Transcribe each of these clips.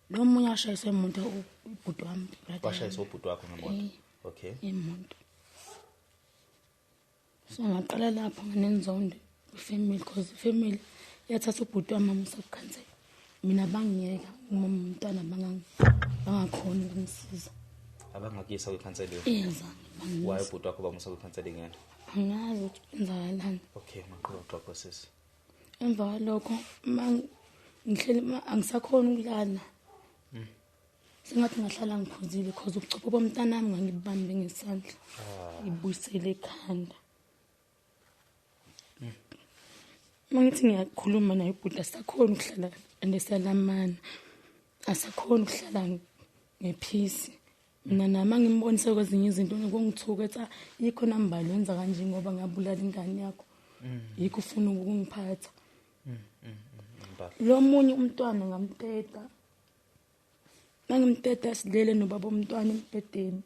Lo munye ashayise umuntu ubhuti wami brother. Washayisa ubhuti wakho ngemoto. Okay. Imoto. So ngaqala lapho nganenzondo ifamily because ifamily yathatha ubhuti wami amusa kukhansela. Mina bangiyeka umntwana bangakhona ukumsiza. Abangakuyisa kwikhansela. Yenza bangiyisa. Why ubhuti wakho bamusa kwikhansela ngene? Angazi ukuthi kwenzakalani. Okay, maqoqo sisi. Emva kwalokho ngihleli angisakhona ukulala. Sengathi ngahlala ngiphuzile because ubuchopho bomntana wami ngangibambe ngesandla. Ngibuyisele ekhanda. Mangithi ngiyakhuluma naye ubhuti asakhona ukuhlala andesalamana. Asakhona ukuhlala ngephisi. Mina nama ngimbonise kwezinye izinto ngokungithuka ethi yikho nambalo wenza kanje ngoba ngabulala ingane yakho. Yikho ufuna ukungiphatha. Lo munye umntwana ngamteta. Mangimteta silele nobaba umntwana embedeni.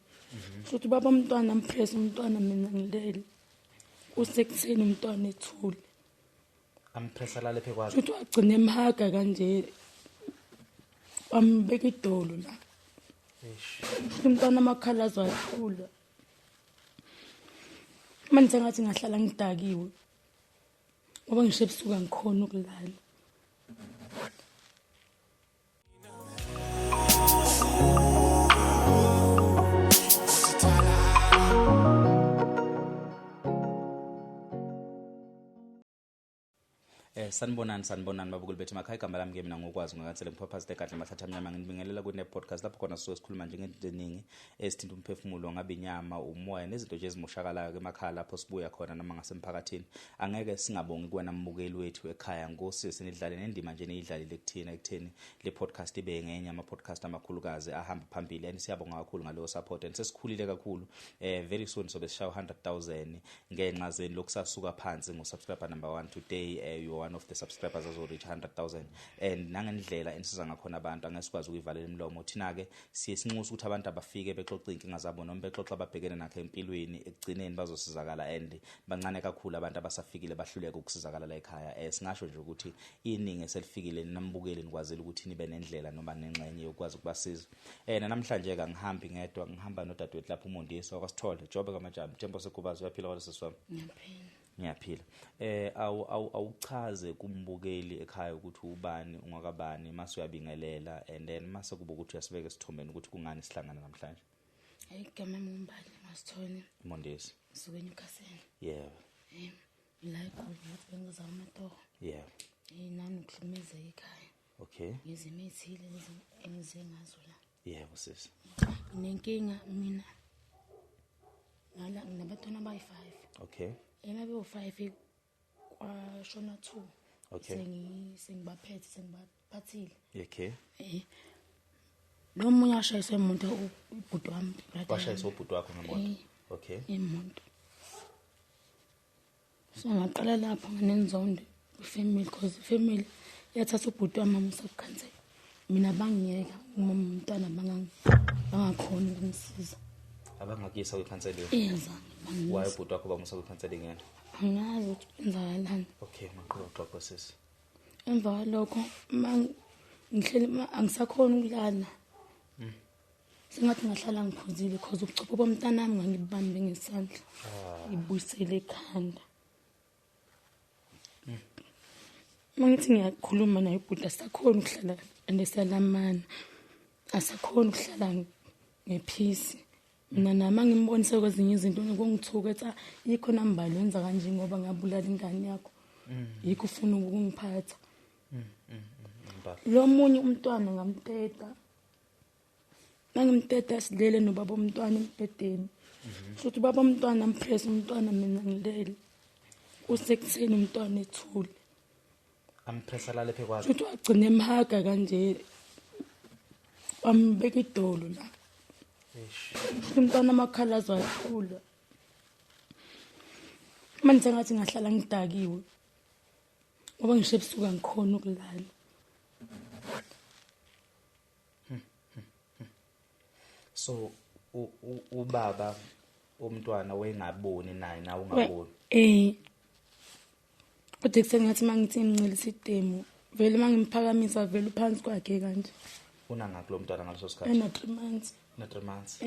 Futhi baba umntwana ampress umntwana mina ngilele. Usekuseni umntwana ethule. Ampressa la lephe kwazi. Futhi wagcina emhaga kanje. Wambeka idolo la. Umntwana amakhalazo ayakhula. Manje sengathi ngahlala ngidakiwe. Ngoba ngisho ebusuku ngikhona ukulala. Sanibonani babukeli bethu emakhaya igama lami ke mina ngokwazi ngakansele ngiphaphazile egadla mathatha amnyama ngibingelela ku podcast lapho khona sisuke sikhuluma nje ngezinto eziningi ezithinta umphefumulo ngabe inyama umoya nezinto nje ezimoshakalayo emakhaya lapho sibuya khona noma ngasemphakathini angeke singabongi kuwena mbukeli wethu ekhaya ngosisi nidlale nendima nje neyidlalile ekutheni le podcast ibe ngenye ama podcast amakhulukazi ahamba phambili and siyabonga kakhulu ngalo support and sesikhulile kakhulu very soon sobe sishaya 100,000 ngenxa zeni lokusasuka phansi ngo subscriber number 1 today you one of the subscribers azo reach 100,000 and nangendlela enisiza ngakhona abantu angesikwazi ukuyivalela imlomo thina ke siye sinxusa ukuthi abantu abafike bexoxa inkinga zabo noma bexoxa ababhekene nakhe empilweni ekugcineni bazosizakala and bancane kakhulu abantu abasafikile bahluleka ukusizakala la ekhaya singasho nje ukuthi iningi eselifikile ninambukeli nikwazela ukuthi nibe nendlela noma nengxenye yokwazi ukubasiza namhlanje ke ngihambi ngedwa ngihamba nodadewethu lapho uMondisi wakwasithole Jobe kaMajani Thembo Sekubazi uyaphila kwalesiswami ngiyaphila awuchaze kumbukeli ekhaya ukuthi ubani ungakabani mase uyabingelela and then mase kuba ukuthi uyasibeka esithombeni ukuthi kungani sihlangana namhlanje igama Mbali Masithole Mondesi suke eNyukaseni la ekhona bengiza amatoho nami ukuhlimeza ekhaya okay izimo ezithile engizengazo la sisi nenkinga mina ngala nginabatwana abayi5 okay emabe u5 kwashona 2 okay sengibaphethe sengibaphathile okay lo munye ashayise umuntu ubhuti wami brother washayisa ubhuti wakho ngemoto okay imoto. So ngaqala lapho nganenzondo ifamily because ifamily yathatha ubhuti wami amusa kukhansela. Mina bangiyeka umntwana bangakhona ukumsiza. Abangakuyisa kwikhansela. Yenza bangiyisa. Why ubhuti wakho bamusa kwikhansela ngene? Angazi ukuthi kwenzakalani. Okay, maqoqo sisi. Emva kwalokho ngihleli angisakhona ukulala. Sengathi ngahlala ngiphuzile because ubuchopho bomntana wami ngangibambe ngesandla. Ngibuyisele ekhanda. Mangithi ngiyakhuluma naye ubhuti asakhona ukuhlala andesalamana. Asakhona ukuhlala ngephisi. Mina nama ngimbonise kwezinye izinto ngokungithuka ethi yikho nambalo wenza kanje ngoba ngabulala ingane yakho. Yikho ufuna ukungiphatha. Lo munye umntwana ngamteta. Mangimteta silele nobaba umntwana embedeni. Futhi baba umntwana ampress umntwana mina ngilele. Usekuseni umntwana ethule. Ampressa la lephe kwazi. Futhi wagcina emhaga kanje. Wambeka idolo la. Umntwana amakhalazo ayakhula. Manje sengathi ngahlala ngidakiwe. Ngoba ngisho ebusuku ngikhona ukulala. So ubaba umntwana wengaboni naye na ungaboni. Kodwa kusengathi mangithi ngicela isidemo vele mangimuphakamisa vele phansi kwakhe kanje. Unangakho lo mntwana ngaleso sikhathi? Ena 3 months. Na 3 months.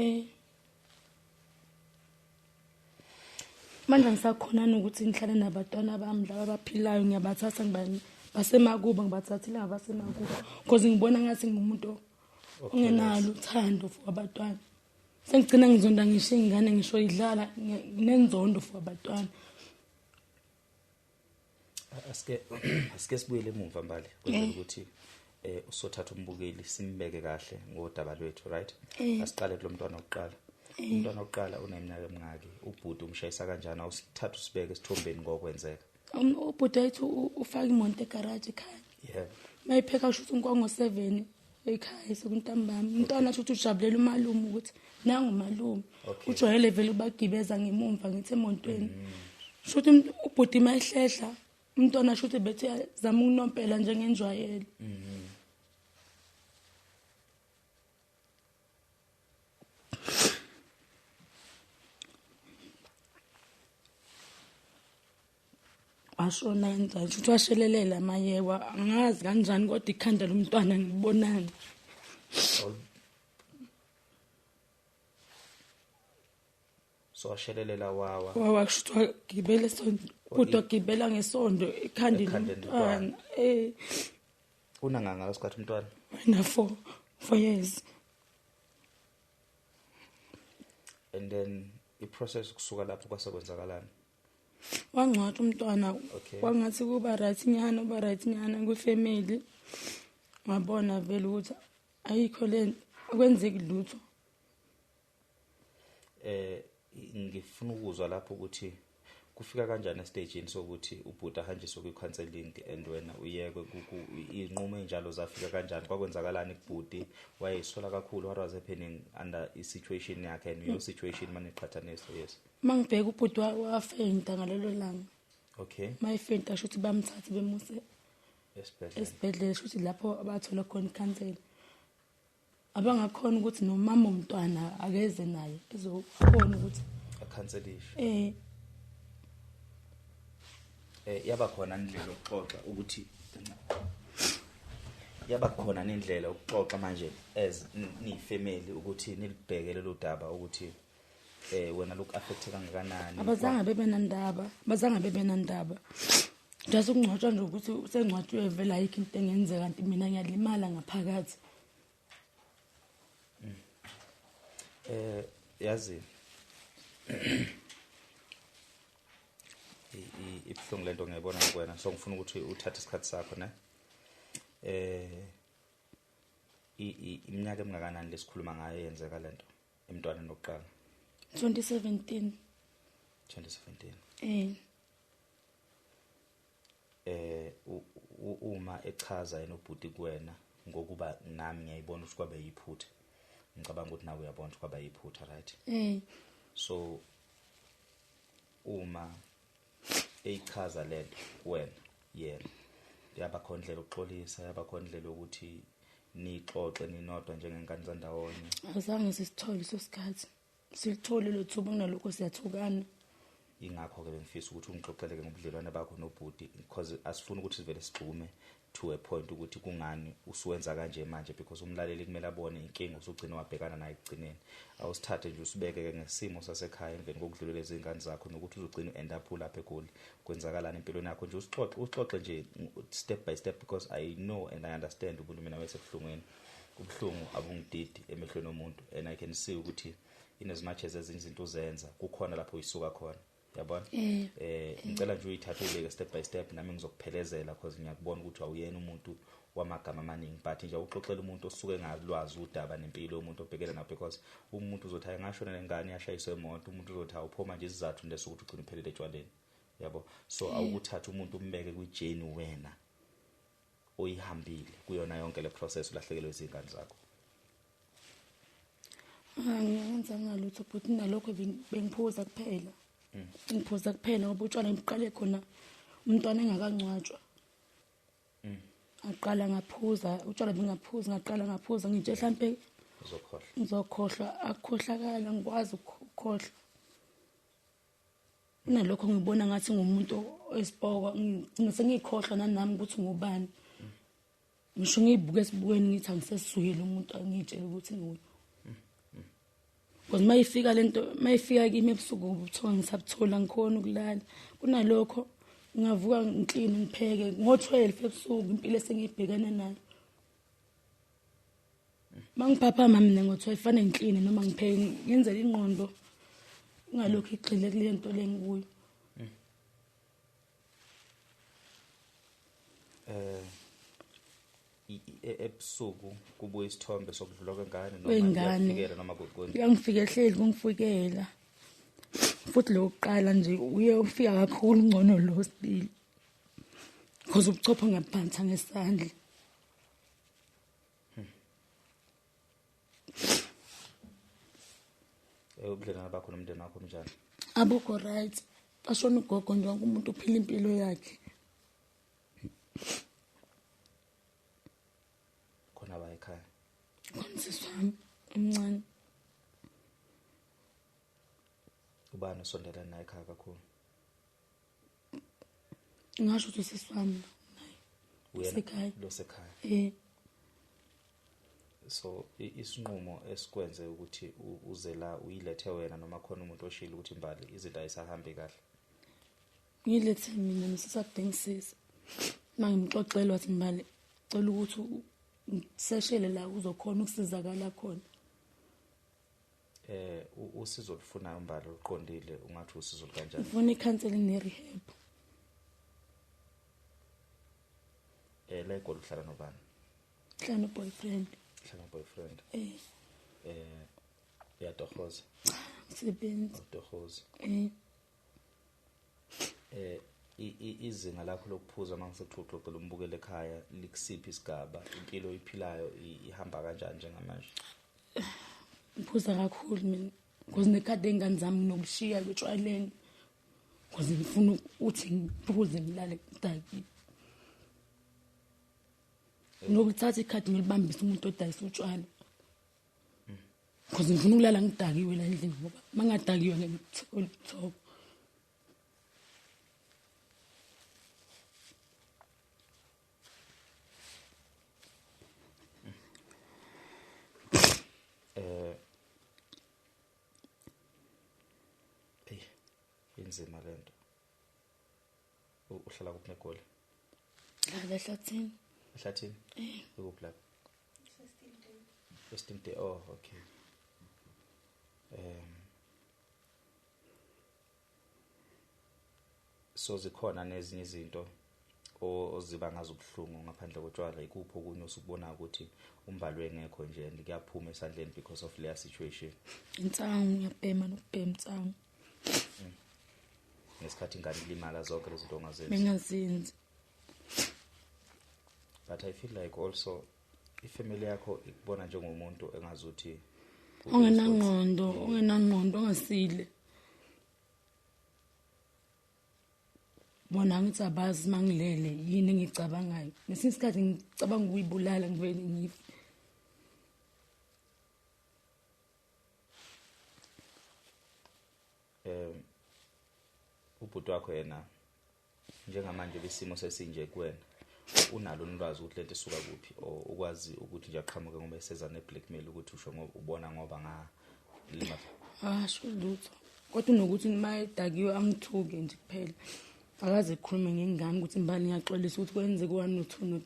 Manje ngisakhona ukuthi ngihlale nabatwana bami laba abaphilayo ngiyabathatha ngibani basemakubo ngibathathile abasemakubo because ngibona ngathi ngumuntu ongenalo uthando for abantwana. Sengigcina ngizonda ngisho ingane ngisho idlala nenzondo for abantwana. Asike sibuyele emuva mbali kwenzela ukuthi usothatha umbukeli simbeke kahle ngodaba lwethu, right? Asiqale kulo mntwana oqala. Umntwana oqala uneminyaka emingaki? Ubhuti umshayisa kanjani? Awusithatha usibeke esithombeni ngokwenzeka. Ubhuti wethu ufaka imoto egarage ekhaya. Yeah. Mayipheka ushuthi unkongo 7 ekhaya sekuntambama. Umntwana ashuthi ujabulela umalume ukuthi nangu umalume. Ujwayele vele ubagibeza ngemumva ngithi emontweni. Shuthi ubhuti mayihlehla umntwana shuthi bethe zama ukunompela njengenjwayelo. Ashona kanjani futhi washelelela mayewa angazi kanjani kodwa ikhanda lomntwana ngibonana. So washelelela wawa kushuthi wagibela esondo kodwa wagibela ngesondo ikhanda lomntwana. Unanganga lesikhathi umntwana? Na 4 years. And then i-process kusuka lapho kwasekwenzakalana. Wangcwatsha umntwana kwangathi kuba right nyana kwifamily. Ngabona vele ukuthi ayikho le kwenzeki lutho. Ngifuna ukuzwa lapho ukuthi kufika kanjani estageni sokuthi ubhuti ahanjiswe kwi-counseling and wena uyekwe inqumo enjalo zafika kanjani? Kwakwenzakalani kubhuti? Wayesola kakhulu? What was happening under i-situation yakhe and your situation maniqhathanisa? Yes. Mangibheka ubhuti wafenta ngalelo langa. Okay. Mayifenta shuthi bamthatha bemuse esibhedlela shuthi lapho abathola khona ikhansela. Abangakhona ukuthi nomama umntwana akeze naye ezokhona ukuthi akhanselishe. Yaba khona indlela yokuxoxa ukuthi yaba khona indlela yokuxoxa manje as ni family ukuthi nilibheke lelo daba ukuthi wena look affected kangakanani? Abazange bebe nandaba. Just ukungcwatshwa nje ukuthi usengcwatshiwe vele ayikho into engenzeka kanti mina ngiyalimala ngaphakathi. Yazi ibhlungu lento ngiyibona kuwena, so ngifuna ukuthi uthathe isikhathi sakho ne iminyaka emingakanani lesikhuluma ngayo yenzeka lento emntwaneni oqala? 2017. Uma echaza yena ubhuti kuwena ngokuba nami ngiyayibona ukuthi kwabe yiphutha, ngicabanga ukuthi nawe uyabona ukuthi kwabe yiphutha, right? So uma eyichaza lento wena yena yaba khona indlela yokuxolisa, yaba khona indlela yokuthi nixoxe ninodwa njengengane zandawonye? Azange sisithole isikhathi, silithole lo thuba kunalokho siyathukana. Ingakho ke bengifisa ukuthi ungixoxeleke ngobudlelwane bakho nobhuti, because asifuna ukuthi sivele sigxume to a point ukuthi kungani usuwenza kanje manje, because umlaleli kumele abone inkinga usugcina wabhekana nayo ekugcineni. Awusithathe nje usibeke ngesimo sasekhaya emveni kokudlulela izingane zakho nokuthi uzogcina end up lapha eGoli kwenzakalana empilweni yakho. Nje usixoxe nje step by step, because I know and I understand ukuthi mina wayesebuhlungweni, ubuhlungu abungididi emehlweni omuntu, and I can see ukuthi in as much as ezinye izinto uzenza kukhona lapho uyisuka khona, yabona? Ngicela nje uyithathe uyibeke step by step, nami ngizokuphelezela because ngiyakubona ukuthi awuyena umuntu wamagama amaningi, but nje uxoxela umuntu osuke ngalwazi udaba nempilo yomuntu obhekene nayo, because umuntu uzothi ayingashona nengane yashayiswa emoto, umuntu uzothi awuphoma nje isizathu nje sokuthi ugcina uphelele etshwaleni, yabo? So awukuthatha umuntu umbeke kwijeni wena oyihambile kuyona yonke le process ulahlekelwe izingane zakho. Ngiyenza ngalutho but nalokho bengiphuza kuphela. Ngiphuza kuphela ngoba utshwala ngiqale khona umntwana engakangcwatshwa. Aqala ngaphuza, utshwala bengaphuza, ngaqala ngaphuza ngithe mhlambe ngizokhohlwa, akukhohlakala ngikwazi ukukhohlwa. Nalokho ngibona ngathi ngumuntu esibhokwa, ngise ngikhohlwa nami ukuthi ngubani. ngisho ngiyibuka esibukweni ngithi angisesizuyile umuntu angitshela ukuthi nguye. Because mayifika kimi ebusuku ubuthola ngisabutholi angikhona ukulala. Kunalokho ngavuka ngiclean ngipheke ngo-12 ebusuku impilo esengiyibhekana nayo. Mangiphaphama mina ngo-12 fanele ngiclean noma ngipheke ngenzele ingqondo ngalokho igxile kule nto lengikuyo. Ebusuku kubuya isithombe sokudlula kwengane Kwengane. noma Kuyangifika hleli kungifikela. Futhi lokuqala nje uye ufika kakhulu ngcono lo sibili. Because ubuchopho ngaphansi ngesandla. ubudlelwane bakho nomndeni wakho njani? Abukho right. Bashona ugogo nje wonke umuntu uphila impilo yakhe. Khona ba ekhaya. Sisi wami omncane. Ubani osondelana naye ekhaya kakhulu? Ngasho ukuthi sisi wami naye. Lo sekhaya. So isinqumo esikwenze ukuthi uze la uyilethe wena noma khona umuntu oshila ukuthi imbali izinto ayisahambi kahle. Ngilethe mina ngisisabhengisisa. Mangimxoxela wathi imbali cela ukuthi seshele la uzokhona ukusizakala khona. Usizo lufuna umbali uqondile ungathi usizo kanjani? Ufuna i-counseling ne-rehab. La eGoli uhlala nobani? Hlala no-boyfriend. Hlala no-boyfriend. Uyatohoza? Sebenza. Utohoza. Izinga lakho lokuphuza mangisexoxela umbukele ekhaya likusiphi isigaba impilo oyiphilayo ihamba kanjani njengamanje? Ngiphuza kakhulu mina because nekhadi engane zami nokushiya lotshwaleni because ngifuna ukuthi ngiphuze ngilale ngidaki. Nokuthatha ikhadi ngilibambisa umuntu odayisa utshwala. Because ngifuna ukulala ngidakiwe la endlini ngoba mangadakiwe ngithola ubuthongo. Inzima lento. Uhlala kuphi eGoli? La ehlathini. Ehlathini? Ukuphi lapha? Estimte. Oh, okay. So zikhona nezinye izinto oziba ngazo ubuhlungu ngaphandle kotshwala ikuphi okunye usubona ukuthi umbalwe ngekho nje ndikuyaphuma esandleni because of leya situation? Intsangu ngiyabhema nokubhema intsangu. Ngesikhathi ingane ilimala zonke lezi zinto ongazenzi. Bengazenzi. But I feel like also ifamily yakho ikubona njengomuntu engazuthi ongenangqondo ongasile. Bona ngithi abazi mangilele yini engicabangayo. Ngesikhathi ngicabanga ukuyibulala ngivele ngife. Ubhuti wakho yena njengamanje lesimo sesinje kuwena unalo ulwazi ukuthi lento isuka kuphi ukwazi ukuthi nje aqhamuke ngoba eseza ne-blackmail ukuthi usho ngoba ubona ngoba lima Asho lutho. Kodwa unokuthi mayedakiwe angithuke nje kuphela. Akaze ekhulume ngengane ukuthi imbali ngiyaxolisa ukuthi kwenzeke 1 no 2 no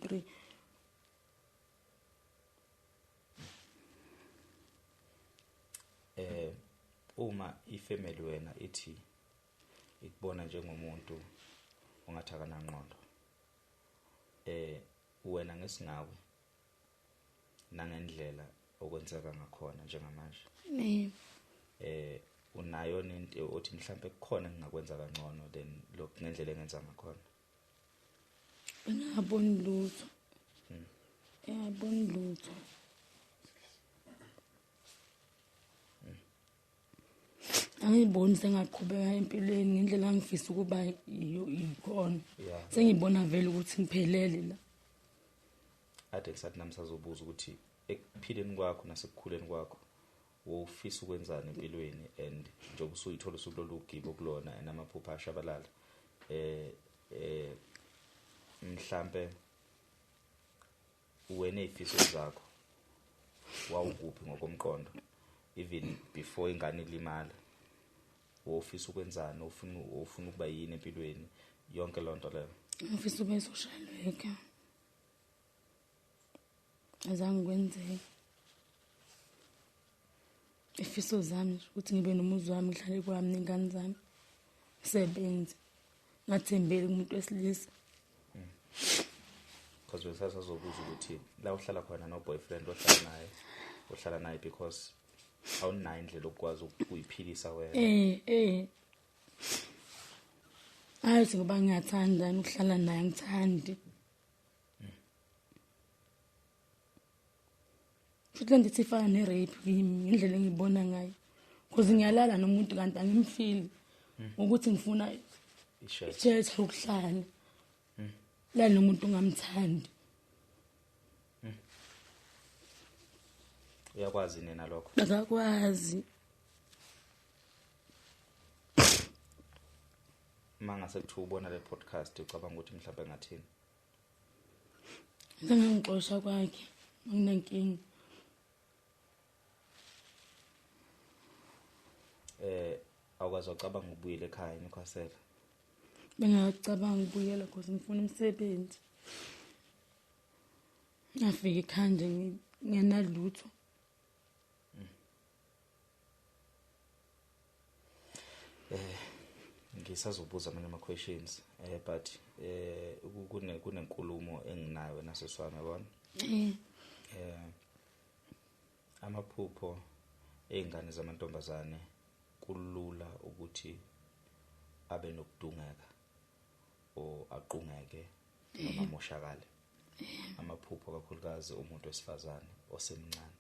3. Uma ifamily wena ithi ikubona njengomuntu ongathakana ngqondo wena ngesingawe nangendlela okwenzeka ngakhona njengamanje unayo into othi mhlambe kukhona engingakwenza kangcono then lokho ngendlela engenza ngakhona? Ngiyabona lutho. Ngiyabona lutho. Angiboni sengaqhubeka empilweni ngendlela ngifisa ukuba yikhona. Sengibona vele ukuthi ngiphelele la. Ade ngisathi namsazobuza ukuthi ekuphileni kwakho nasekukhuleni kwakho ufisa ukwenzani empilweni and njengoba usuyithola usukulolu gibo kulona namaphupha ashabalala mhlambe wena ezifiso zakho wawukuphi ngokomqondo even before ingane ilimala wofisa ukwenzani ufuna ukuba yini empilweni yonke lonto leyo ngifisa ube social worker azange kwenzeke ifiso zami ukuthi ngibe nomuzi wami ngihlale kwami nengane zami sebenze ngathembeli kumuntu wesilisa because wesazobuza ukuthi la uhlala khona no boyfriend ohlala naye because awunayo indlela okwazi ukuyiphilisa wena ayithi ngoba ngiyathanda ukuhlala naye ngithandi futhi ndithi ifana ne-rape kimi indlela engibona ngayo because ngiyalala nomuntu kanti angimfili ukuthi ngifuna ishetha ukuhlala la nomuntu ungamthandi uyakwazi nina lokho akakwazi mangase kuthiwa ubona le podcast ucabanga ukuthi mhlawumbe ngathini ngangixosha kwakhe nginenkinga awukwazi ucabanga ukubuyela ekhaya nikhwasela bengacabanga ukubuyela because ngifuna umsebenzi ngafika ekhaya nje ngenalutho ngisazobuza amanye ama-questions but kunenkulumo enginayo naseswami yabona amaphupho ey'ngane zamantombazane kulula ukuthi abe nokudungeka o aqungeke noma amoshakale amaphupho kakhulukazi umuntu wesifazane osemncane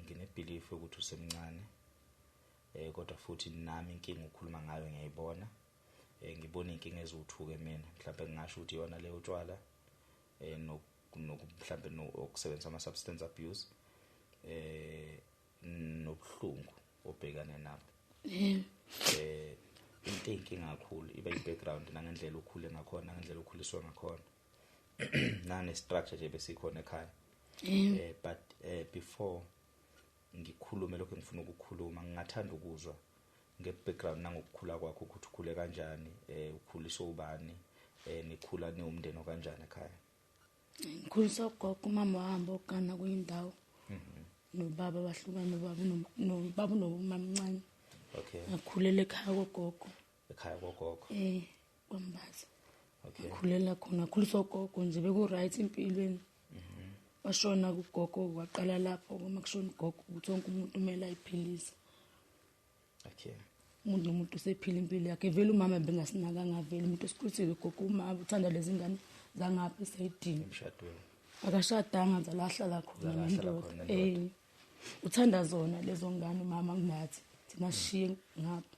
ngine-belief ukuthi usemncane kodwa futhi nami inkinga ukukhuluma ngayo ngiyayibona ngibona inkinga eziwuthuke mina mhlawumbe ngingasho ukuthi yona leyo utshwala mhlawumbe ukusebenzisa ama-substance abuse nobuhlungu obhekane nabo into eyinkinga kakhulu iba i-background nangendlela ukhule ngakhona nangendlela ukhuliswe ngakhona nane-structure nje besikhona ekhaya but before ngikhulume lokho engifuna ukukhuluma ngingathanda ukuzwa nge-background nangokukhula kwakho ukuthi ukhule kanjani ukhuliswe ubani nikhula niwumndeni okanjani ekhaya ngikhuliswa ugogo umama wahamba ogana kuyindawo nobaba bahlukana nobaba nomama mncane okay ngakhulela ekhaya kogogo kwambaza okay ngikhulela khona ngakhuliswa ugogo nje beku-right empilweni washona kugogo waqala lapho uma kushona ugogo ukuthi wonke umuntu kumele ayiphilise okay umuntu nomuntu usephila impilo yakhe vele umama bengasinaka ngavele umuntu esikhulisile ugogo uma uthanda lezi ngane zangapha esayidini emshadweni akashadanga zalahlala khona nendoda uthanda zona lezo ngane mama kunathi thina sishiye ngapha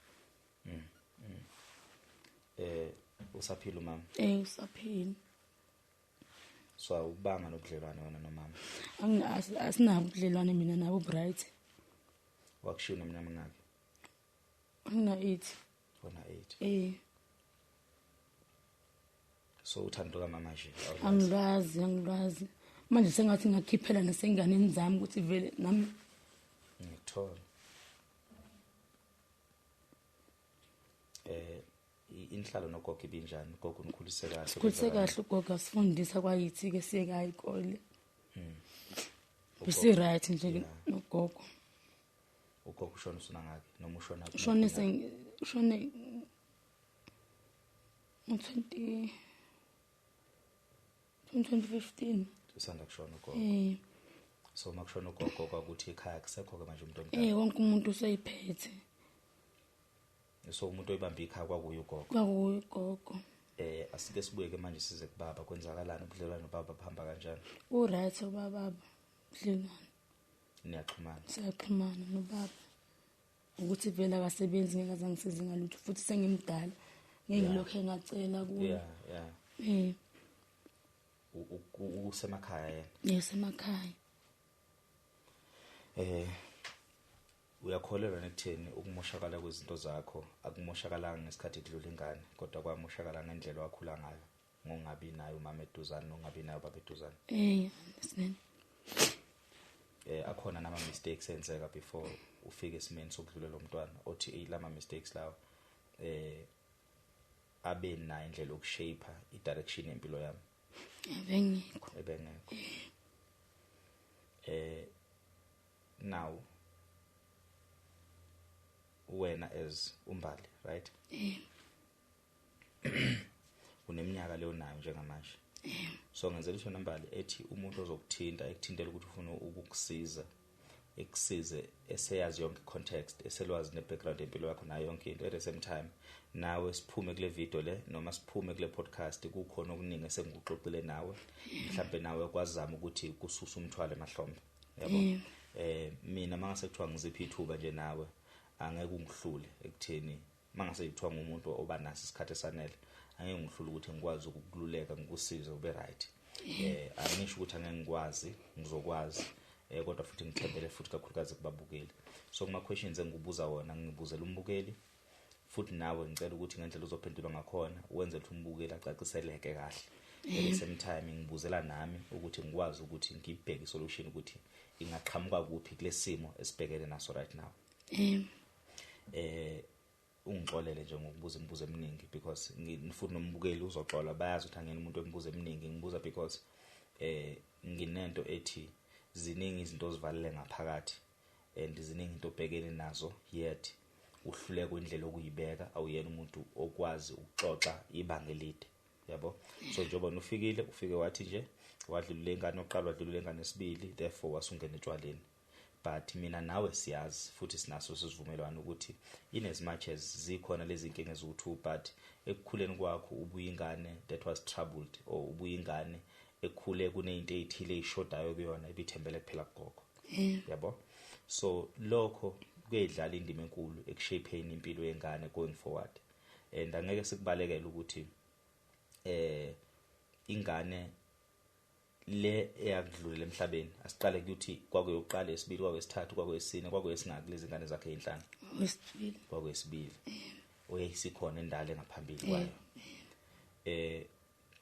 usaphila umama usaphila so ubanga nobudlelwane wena nomama asinabo ubudlelwane mina nabo bright wakushiya nomnyama ngakhe angina-8 wona 8 so uthando kamama nje angilwazi manje sengathi ngakhiphela nasenganeni zami ukuthi vele nami ngithola inhlalo nogogo ibinjani gogo nikhuliswe kahle sikhulise kahle ugogo asifundisa kwayithi-ke siyeka ikole bisi-right nje nogogo ugogo ushona usuna ngakhe noma ushona ushone ngo-2015 usanda kushona ugogo so makushona ugogo kwakuthi ekhaya kusekho-ke manje umuntu omdala wonke umuntu useyiphethe so umuntu oyibambe ikhaya kwakuye ugogo asike sibuye-ke manje size kubaba kwenzakalani ubudlelwane nobaba buhamba kanjani u-right ubababa budlelwane niyaxhumana siyaxhumana nobaba ukuthi vele akasebenzi ngeke aze angisize ngalutho futhi sengimdala ngeke ngilokhu engacela kuye usemakhaya yesemakhaya uyakholelwa nekutheni ukumoshakala kwezinto zakho akumoshakalanga ngesikhathi kudlula ingane kodwa kwamoshakala ngendlela wakhula ngayo ngongabi nayo umama eduzane nongabi nayo baba eduzane? Understand. Akhona nama mistakes enzeka before ufike esimeni sokudlulela umntwana othi lama mistakes lawo abe nayo indlela yokushape i-direction yempilo yami? Ebengekho. Now wena as uMbali, right? Uneminyaka leyo nayo njengamanje. So ngenzela isho nambali ethi umuntu ozokuthinta ekuthintela ukuthi ufuna ukukusiza ekusize eseyazi yonke context eselwazi ne-background yempilo yakho nayo yonke into. At the same time nawe siphume kule video le noma siphume kule podcast kukhona okuningi esengikuxoxile nawe mhlawumbe nawe kwazama ukuthi kususa umthwalo emahlombe, yabo. Mina mangase kuthiwa ngiziphi ithuba nje nawe angeke ungihlule ekutheni mangase kuthiwa ngumuntu oba naso isikhathi esanele angeke ngihlule ukuthi ngikwazi ukukululeka ngikusize ube right. Angisho ukuthi angeke ngikwazi, ngizokwazi, kodwa futhi ngithembele futhi kakhulukazi kubabukeli. So kuma questions engikubuza wona ngibuzela umbukeli futhi nawe ngicela ukuthi ngendlela uzophendula ngakhona wenze ukuthi umbukeli acaciseleke kahle. At the same time ngibuzela nami ukuthi ngikwazi ukuthi ngibheke isolution ukuthi ingaqhamuka kuphi kulesimo esibhekene naso right now. Ungixolele nje ngokubuza imibuzo eminingi because ngifuna umbukeli uzoxola bayazi ukuthi angena umuntu emibuzo eminingi ngibuza because nginento ethi ziningi izinto ozivalele ngaphakathi and ziningi into obhekene nazo yet uhluleka indlela okuyibeka awuyena umuntu okwazi ukuxoxa ibanga elide, yabo. So njengoba ufike wathi nje wadlulula ingane oqala wadlulula ingane esibili therefore wasungena etshwaleni. But mina nawe siyazi futhi sinaso sisivumelwano ukuthi in as much as zikhona lezi inkinga eziwu2 but ekukhuleni kwakho ubuyingane that was troubled or ubuyingane ekhule kunezinto ezithile ezishodayo kuyona ebithembele kuphela kugogo, yabo. So lokho kuyedlala indima enkulu ekushapeni impilo yengane going forward and angeke sikubalekele ukuthi ingane le eyakudlulela emhlabeni asiqale ukuthi kwakuyoqala esibili kwakwesithathu kwakwesine kwakwesingaki lezi ngane zakhe ezinhlanu kwakwesibili oyisikhona endala ngaphambili kwayo.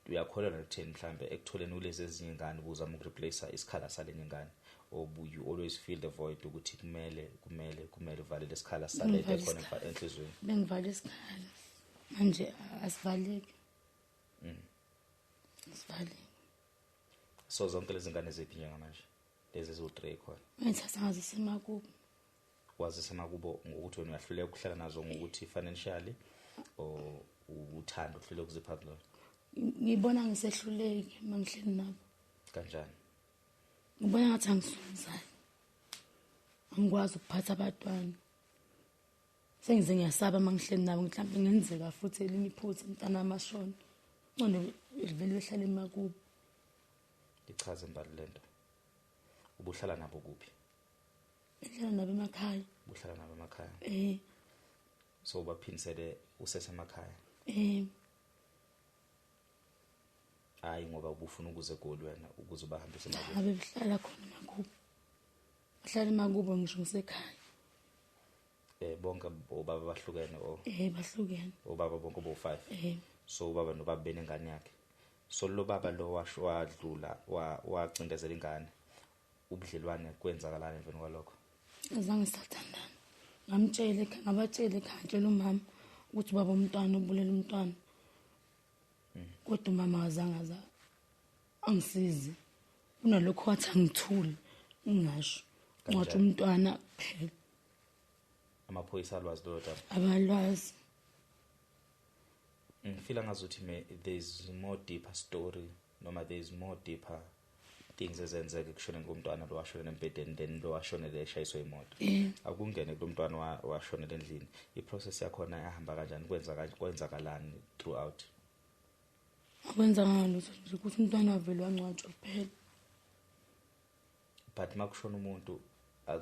Uyakholelwa ukutheni mhlambe ekutholeni kulezi ezinye ingane ubuzama ukureplace isikhala salenye ingane or you always feel the void ukuthi kumele uvale lesikhala sale khona enhlizweni? Bengivala isikhala manje asivaleki. Asivaleki. So zonke lezi ngane ziphi njengamanje lezi eziwu3 khona ngithatha ngazisemakubo. Wazisemakubo ngokuthi wena uyahluleka ukuhlala nazo ngokuthi financially or uthanda ukuhluleka ukuzipha kulo? Ngibona ngisehluleki mangihleli nabo. Kanjani? Ngibona ngathi angisuzana. Angikwazi ukuphatha abantwana. Sengize ngiyasaba mangihleli nabo mhlawumbe ngenzeka futhi elinye iphutha umntana amashona. Ngone vele behlala emakubo. Ichaze mbali lento. Ubuhlala nabo kuphi? Ehlala nabo emakhaya. Uhlala nabo emakhaya? So baphinisele usesemakhaya? Hayi ngoba ubufuna ukuze eGoli wena ukuze ubahambise emakubo? Abe behlala khona emakubo. Bahlala emakubo ngisho ngisekhaya. Bonke obaba bahlukene o? Bahlukene. Obaba bonke bo5? So ubaba nobaba benengane yakhe. So lo baba lo wadlula wacindezela ingane ubudlelwane kwenzakalana emveni kwalokho? Azange sathandana. Ngabatshela ekhaya umama ukuthi baba umntwana ubulela umntwana. Kodwa umama azange angisize. Unalokho wathi angithule ngingasho. Ngathi umntwana kuphela. Amaphoyisa alwazi lo daba? Abalwazi. Ngifila ngazuthi there's more deeper story noma there's more deeper things ezenzeka kushoneni komntwana lo washonela embedeni then lo washonela eshayiswe imoto. Akungene kulo mntwana washonela endlini. I-process yakhona yahamba kanjani? Kwenzakalani throughout? Akwenzanga lutho nje ukuthi umntwana avele wangcwatshwa kuphela. But makushona umuntu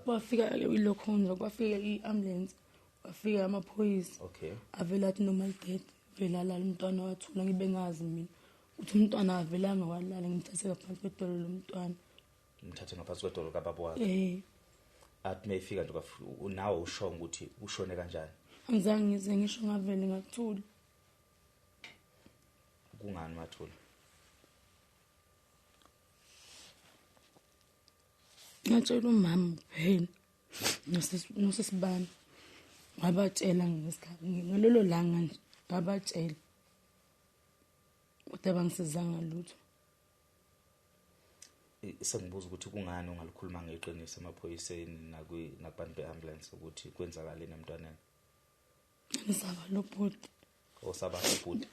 kwafika ilokhonza kwafika i-ambulance kwafika amaphoyisa. Okay. Avela athi normal death. Vela la umntwana wathula ngibe ngazi mina ukuthi umntwana avelanga walala ngimthathe ngaphansi kwedolo lomntwana. Ngimthathe ngaphansi kwedolo kababa wakhe? Athi mayifika nje nawe usho ukuthi ushone kanjani? Angizange ngize ngisho ngavele ngathula. kungani Mathula? Ngatshela umama kuphela nosisibani ngabatshela ngesikhathi ngalolo langa nje ngabatshela kodwa bangisizanga lutho. Sengibuza ukuthi kungani ungalikhuluma ngeqiniso emaphoyiseni nakubantu beambulance ukuthi kwenzakaleni emntwaneni? Ngisaba lo bhuti. Osaba ubhuti?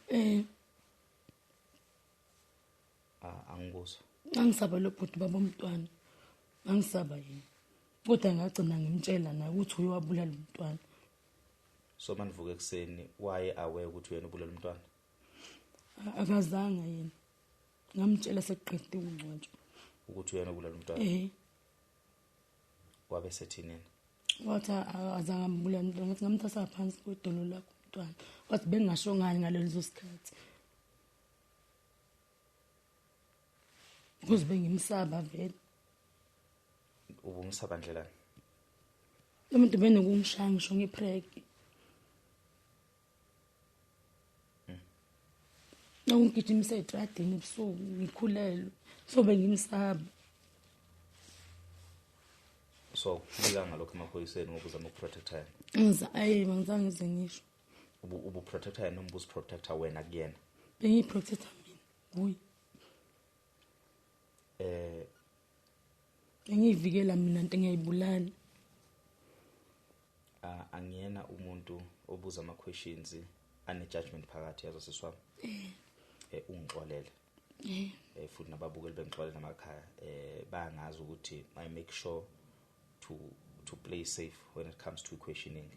Angikuzwa. Angisaba lo bhuti baba umntwana. Angisaba yini. Kodwa ngagcina ngimtshela naye ukuthi uyowabulala umntwana. So manivuka ekseni waye aware ukuthi wena ubulala umntwana? Akazange yena. Ngamtshela seqedwe ungcwatsho. Ukuthi wena ubulala umntwana? Wabe sethini? Wathi azange ambulala umntwana, ngathi ngamthasa phansi kwedolo lakho umntwana. Wathi bengingasho ngani ngalezo sikhathi. Kuze bengimsaba vele. Ubumsaba ndlela? Lo muntu benokumshaya ngisho ngipreg. Ngigijimisa etradini ebusuku ngikhulelwe. So bengimsaba. So kubika ngalokho emaphoyiseni ngokuzama ukuprotecta yena? Ngizange ngize ngisho. Ubuprotecta yena noma ubuprotecta wena kuyena? Bengiprotecta mina kuye. Ngiyivikela mina into engiyibulala. Angiyena umuntu obuza ama questions ane judgment phakathi yazo siswami. Ungixolele. Futhi nababukeli bengixolele emakhaya bayangazi ukuthi I make sure to play safe when it comes to questioning.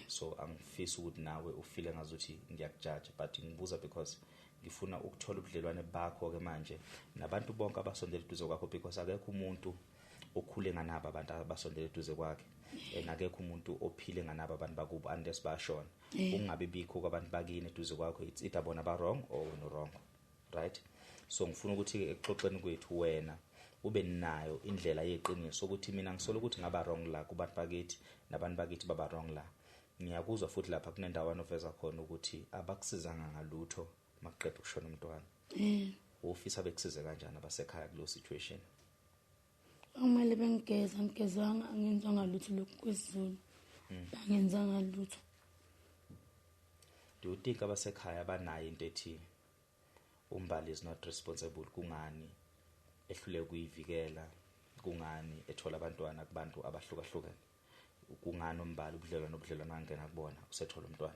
So angifisi ukuthi nawe ufile ngazuthi ngiyakujudge, but ngibuza because ngifuna ukuthola ubudlelwane bakho ke manje nabantu bonke abasondela eduze kwakho, because akekho umuntu okhule nganabo abantu abasondela eduze kwakhe. Ngakekho umuntu ophile nganabo abantu bakubo unless bashona. Ungabe bikho kwabantu bakini eduze kwakho, it's either bona ba wrong or no wrong, right? So ngifuna ukuthi ke exoxeni kwethu wena ube nayo indlela yeqiniso ukuthi mina ngisola ukuthi ngaba wrong la kubantu bakithi nabantu bakithi baba wrong la. Ngiyakuzwa futhi lapha kunendawana oveza khona ukuthi abakusizanga ngalutho makuqeda ukushona umntwana. Ufisa bekusize kanjani abasekhaya kulo situation? Kumele ngigezanga angenzanga lutho lokhu kwesiZulu. Angenzanga lutho. Do you think abasekhaya banayo into ethi umbali is not responsible? Kungani ehlule kuyivikela? Kungani ethola abantwana kubantu abahlukahlukene? Kungani umbali ubudlelwano angena kubona usethola umntwana?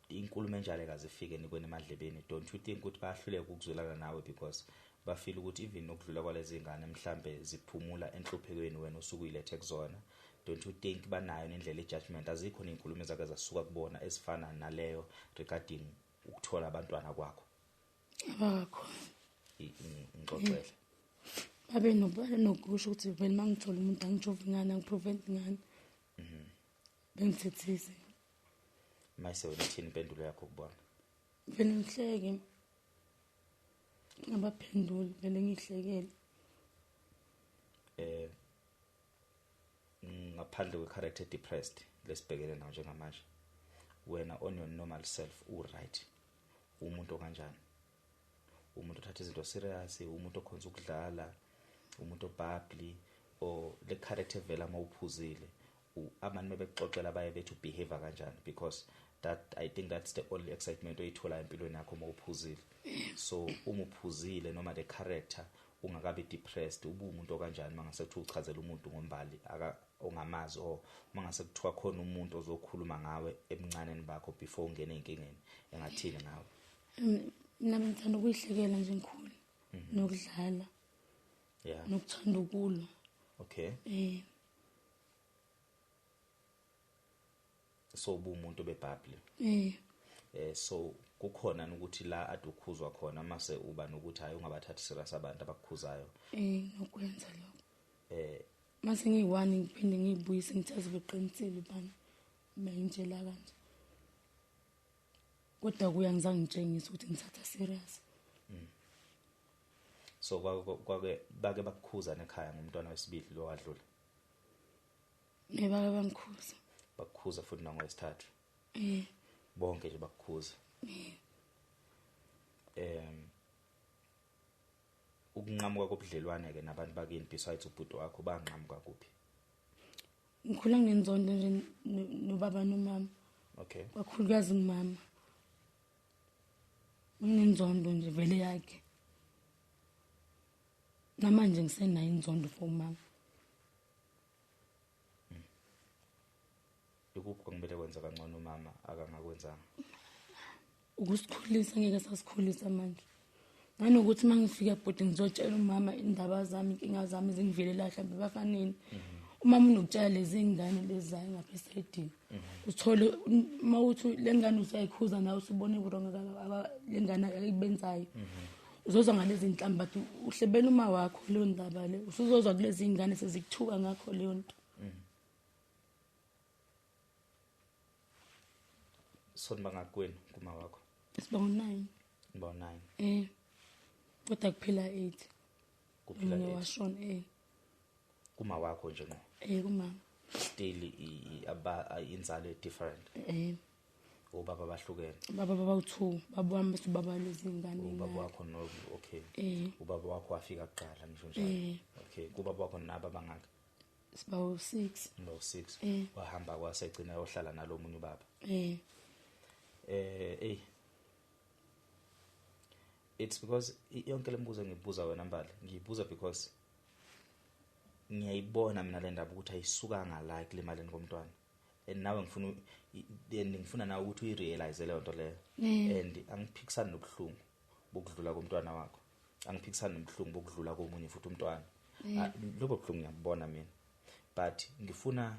Inkulumo enjalo kazifike nikweni emadlebeni. Don't you think ukuthi bayahluleka ukuzwelana nawe because bafeel ukuthi even ukudlula kwalezi ingane mhlambe ziphumula enhluphekweni wena usukuyilethe kuzona? Don't you think banayo indlela ejudgment? Azikho izinkulumo ezake zasuka kubona ezifana naleyo regarding ukuthola abantwana kwakho? Abakho. Ngixoxele. Babe nokusho ukuthi vele mangithola umuntu angijova ingane angiprevent ingane. Bengithethise. Mayise wena ithini impendulo yakho kubona? Vele ngihleke. Ngabaphendula vele ngihlekele. Ngaphandle kwe-character depressed lesibhekene nawo njengamanje, wena on your normal self right, umuntu okanjani? Umuntu othatha izinto serious, umuntu okhonza ukudlala, umuntu obabli, or le character vela mawuphuzile abantu mebekuxoxela baye bethu behavior kanjani? Because that I think that's the only excitement oyithola empilweni yakho mawuphuzile. So uma uphuzile noma the character ungakabe depressed, umuntu okanjani mangase kuthi uchazela umuntu ngombali ongamazi, or mangase kuthiwa khona umuntu ozokhuluma ngawe emncaneni bakho before ungene enkingeni engathini ngawe? Mina ngithanda ukuyihlekela nje ngikhulu nokudlala. Yeah. Nokuthanda ukulwa. Okay. So umuntu bebhabli. So kukhona ukuthi la adukhuzwa khona mase uba nokuthi hayi ungabathathi serious abantu abakukhuzayo. Nokwenza lokho. Mase ngiyi1 ngiphinde ngiyibuyise ngithaze beqinisile bani bayintshela kanje. Kodwa kuyangizange ngitshengise ukuthi ngithatha serious. So kwake bake bakukhuza nekhaya ngomntwana wesibili lo wadlula? Bake bangikhuza. Bakukhuza futhi nangowesithathu? Bonke nje bakukhuza? ukunqamuka kobudlelwane ke nabantu bakini besides ubhuti wakho banqamuka kuphi? Ngikhula ngenzondo nje nobaba nomama. Okay. Kakhulukazi ngimama. Nginenzondo nje vele yakhe. Namanje ngisenayo inzondo for umama. Ukuphi kumele kwenza kangcono umama akangakwenzanga? Ukusikhulisa ngeke sasikhulisa manje. Nanokuthi mangifika ebhodi ngizotshela umama indaba zami, inkinga zami ezingivelela mhlawumbe bafaneni. Umama unokutshela lezi ngane lezayo ngapha esayidini. Uthole mawuthi lengane usayikhuza nawe usubone uburongo lengane ayibenzayo. Uzozwa ngalezi inhlambi bathi uhlebela uma wakho leyo ndaba le. Usuzozwa kulezi ngane sezikuthuka ngakho leyo nto. Sonba ngakweni kuma wakho? Siba 9. Siba 9. Kodwa kuphila 8. Kuphila 8. Washona kuma wakho nje ngo? Kumama. Still inzalo different. Ubaba bahlukene. Baba 2, baba wami baba lezi ngane. Ubaba wakho no, okay. Ubaba wakho wafika kuqala ngisho njalo. Okay, kubaba wakho naba bangaka? Siba 6. No 6. Wahamba kwasegcina yohlala nalomunye ubaba. It's because yonke lembuzo ngibuza wena Mbali, ngiyibuza because ngiyayibona mina le ndaba ukuthi ayisuka ngala ekulimaleni komntwana. And nawe ngifuna nawe ukuthi uyirealize leyo nto leyo. And angiphikisani nobuhlungu bokudlula komntwana wakho. Angiphikisani nobuhlungu bokudlula komunye futhi umntwana. Lokho buhlungu ngiyabona mina. But ngifuna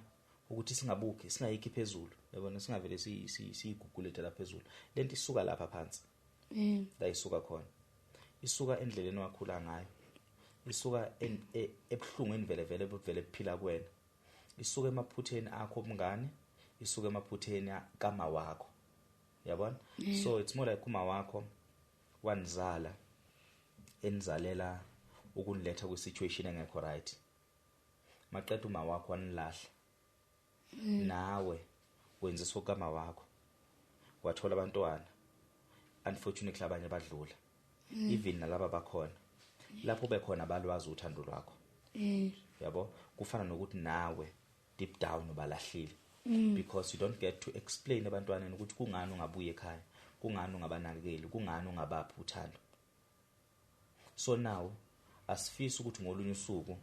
ukuthi singabuki, singayiki phezulu. Yabona singavele siyigugulete la phezulu. Lento isuka lapha phansi. La isuka khona. Isuka endleleni wakhula ngayo. Isuka ebuhlungweni vele kuphila kwena. Isuka emaphutheni akho omngane, isuka emaphutheni kama wakho. Yabona? So it's more like uma wakho wanizala enizalela ukuniletha ku situation engekho right. Maqeda uma wakho wanilahla. Nawe wenza sokama wakho. Wathola abantwana. Unfortunately abanye badlula. Even nalaba bakhona. Lapho bekhona balwazi uthando lwakho. Yabo, kufana nokuthi nawe deep down ubalahlile. Because you don't get to explain abantwaneni ukuthi kungani ungabuye ekhaya, kungani ungabanakekeli, kungani ungabaphi uthando. So now asifisi ukuthi ngolunye usuku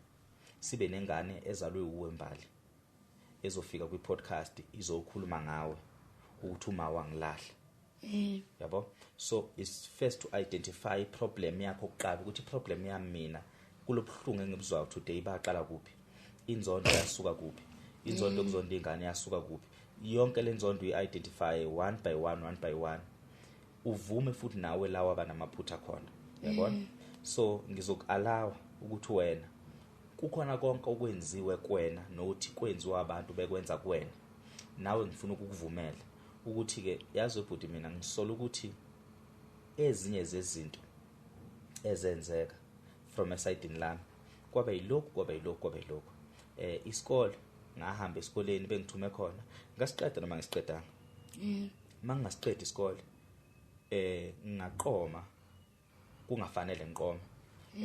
sibe nengane ezalwe uwe Mbali ezofika kwi podcast izokhuluma ngawe ukuthi uma wangilahla. Yabo, so it's first to identify problem yakho kuqala ukuthi problem yami mina kulobhlungu engibuzwayo today baqala kuphi, inzondo yasuka kuphi, inzondo kuzonda ingane yasuka kuphi. Yonke lenzondo uyi-identify one by one. Uvume futhi nawe lawa abanamaphutha khona. Yabona? So ngizokalawa ukuthi wena kukhona konke okwenziwe kuwena nokuthi kwenziwa abantu bekwenza kuwena. Nawe ngifuna ukukuvumela ukuthi ke yazi ubhuti mina ngisola ukuthi ezinye zezinto ezenzeka from a side in lami kwaba yilokho. Isikole ngahamba esikoleni bengithume khona ngasiqeda noma ngisiqedanga. Mangasiqeda isikole ngaqoma kungafanele ngiqoma.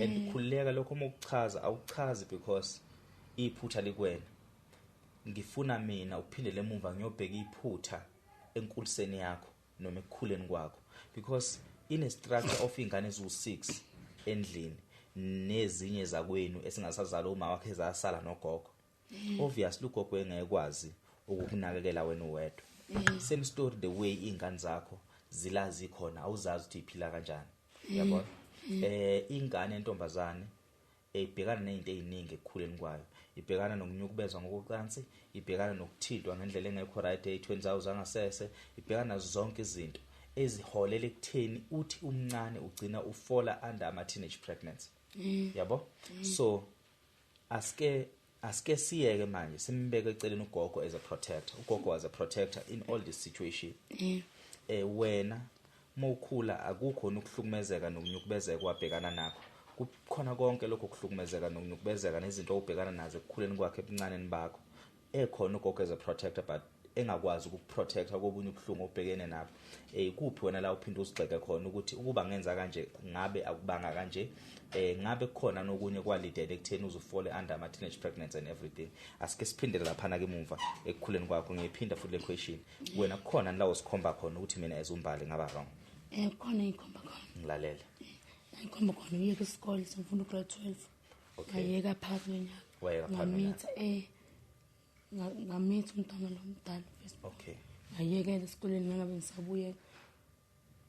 And khuleka lokho mokuchaza awuchazi because iphutha likwena. Ngifuna mina uphindele emuva ngiyobheka iphutha enkuliseni yakho noma ekukhuleni kwakho because in a structure of ingane ezu6 endlini nezinye zakwenu esingasazala uma wakhe ezasala nogogo. Obviously ugogo engekwazi ukukunakekela wena uwedwa. Same story the way ingane zakho zilazi khona awuzazi ukuthi iphila kanjani. Yabona? Ingane entombazane ibhekana nezinto eziningi ekukhuleni kwayo. Ibhekana nokunyukubezwa ngokucansi, ibhekana nokuthintwa ngendlela engekho right eyithweni zawo zangasese, ibhekana zonke izinto eziholela ekutheni uthi umncane ugcina ufola under ama teenage pregnancy. Yabo? So aske siyeke manje simbeke eceleni ugogo as a protector. Ugogo as a protector in all this situation. Wena mawukhula akukho ukuhlukumezeka nokunyukubezeka wabhekana nakho. Kukhona konke lokho kuhlukumezeka nokunyukubezeka nezinto obhekana nazo ekukhuleni kwakhe ebuncaneni bakho. Ekhona ugogo as a protector but engakwazi ukuprotect akobunye ubuhlungu obhekene nabo ikuphi wena la uphinde uzigxeke khona ukuthi ukuba ngenza kanje ngabe akubanga kanje ngabe kukhona nokunye kwalidele ekutheni uzufole under ama teenage pregnancy and everything. Asike siphindele lapha ke emuva ekukhuleni kwakho ngiyiphinda futhi le question wena kukhona la usikhomba khona ukuthi mina ezumbali ngaba wrong khona ikhomba khona ngilalela ikhomba khona uyeke isikole semfundo grade 12 ngayeka phakathi kwenyanga wayeka phakathi ngamitha umntwana lo mdala okay ngayekela esikoleni ngabe ngisabuye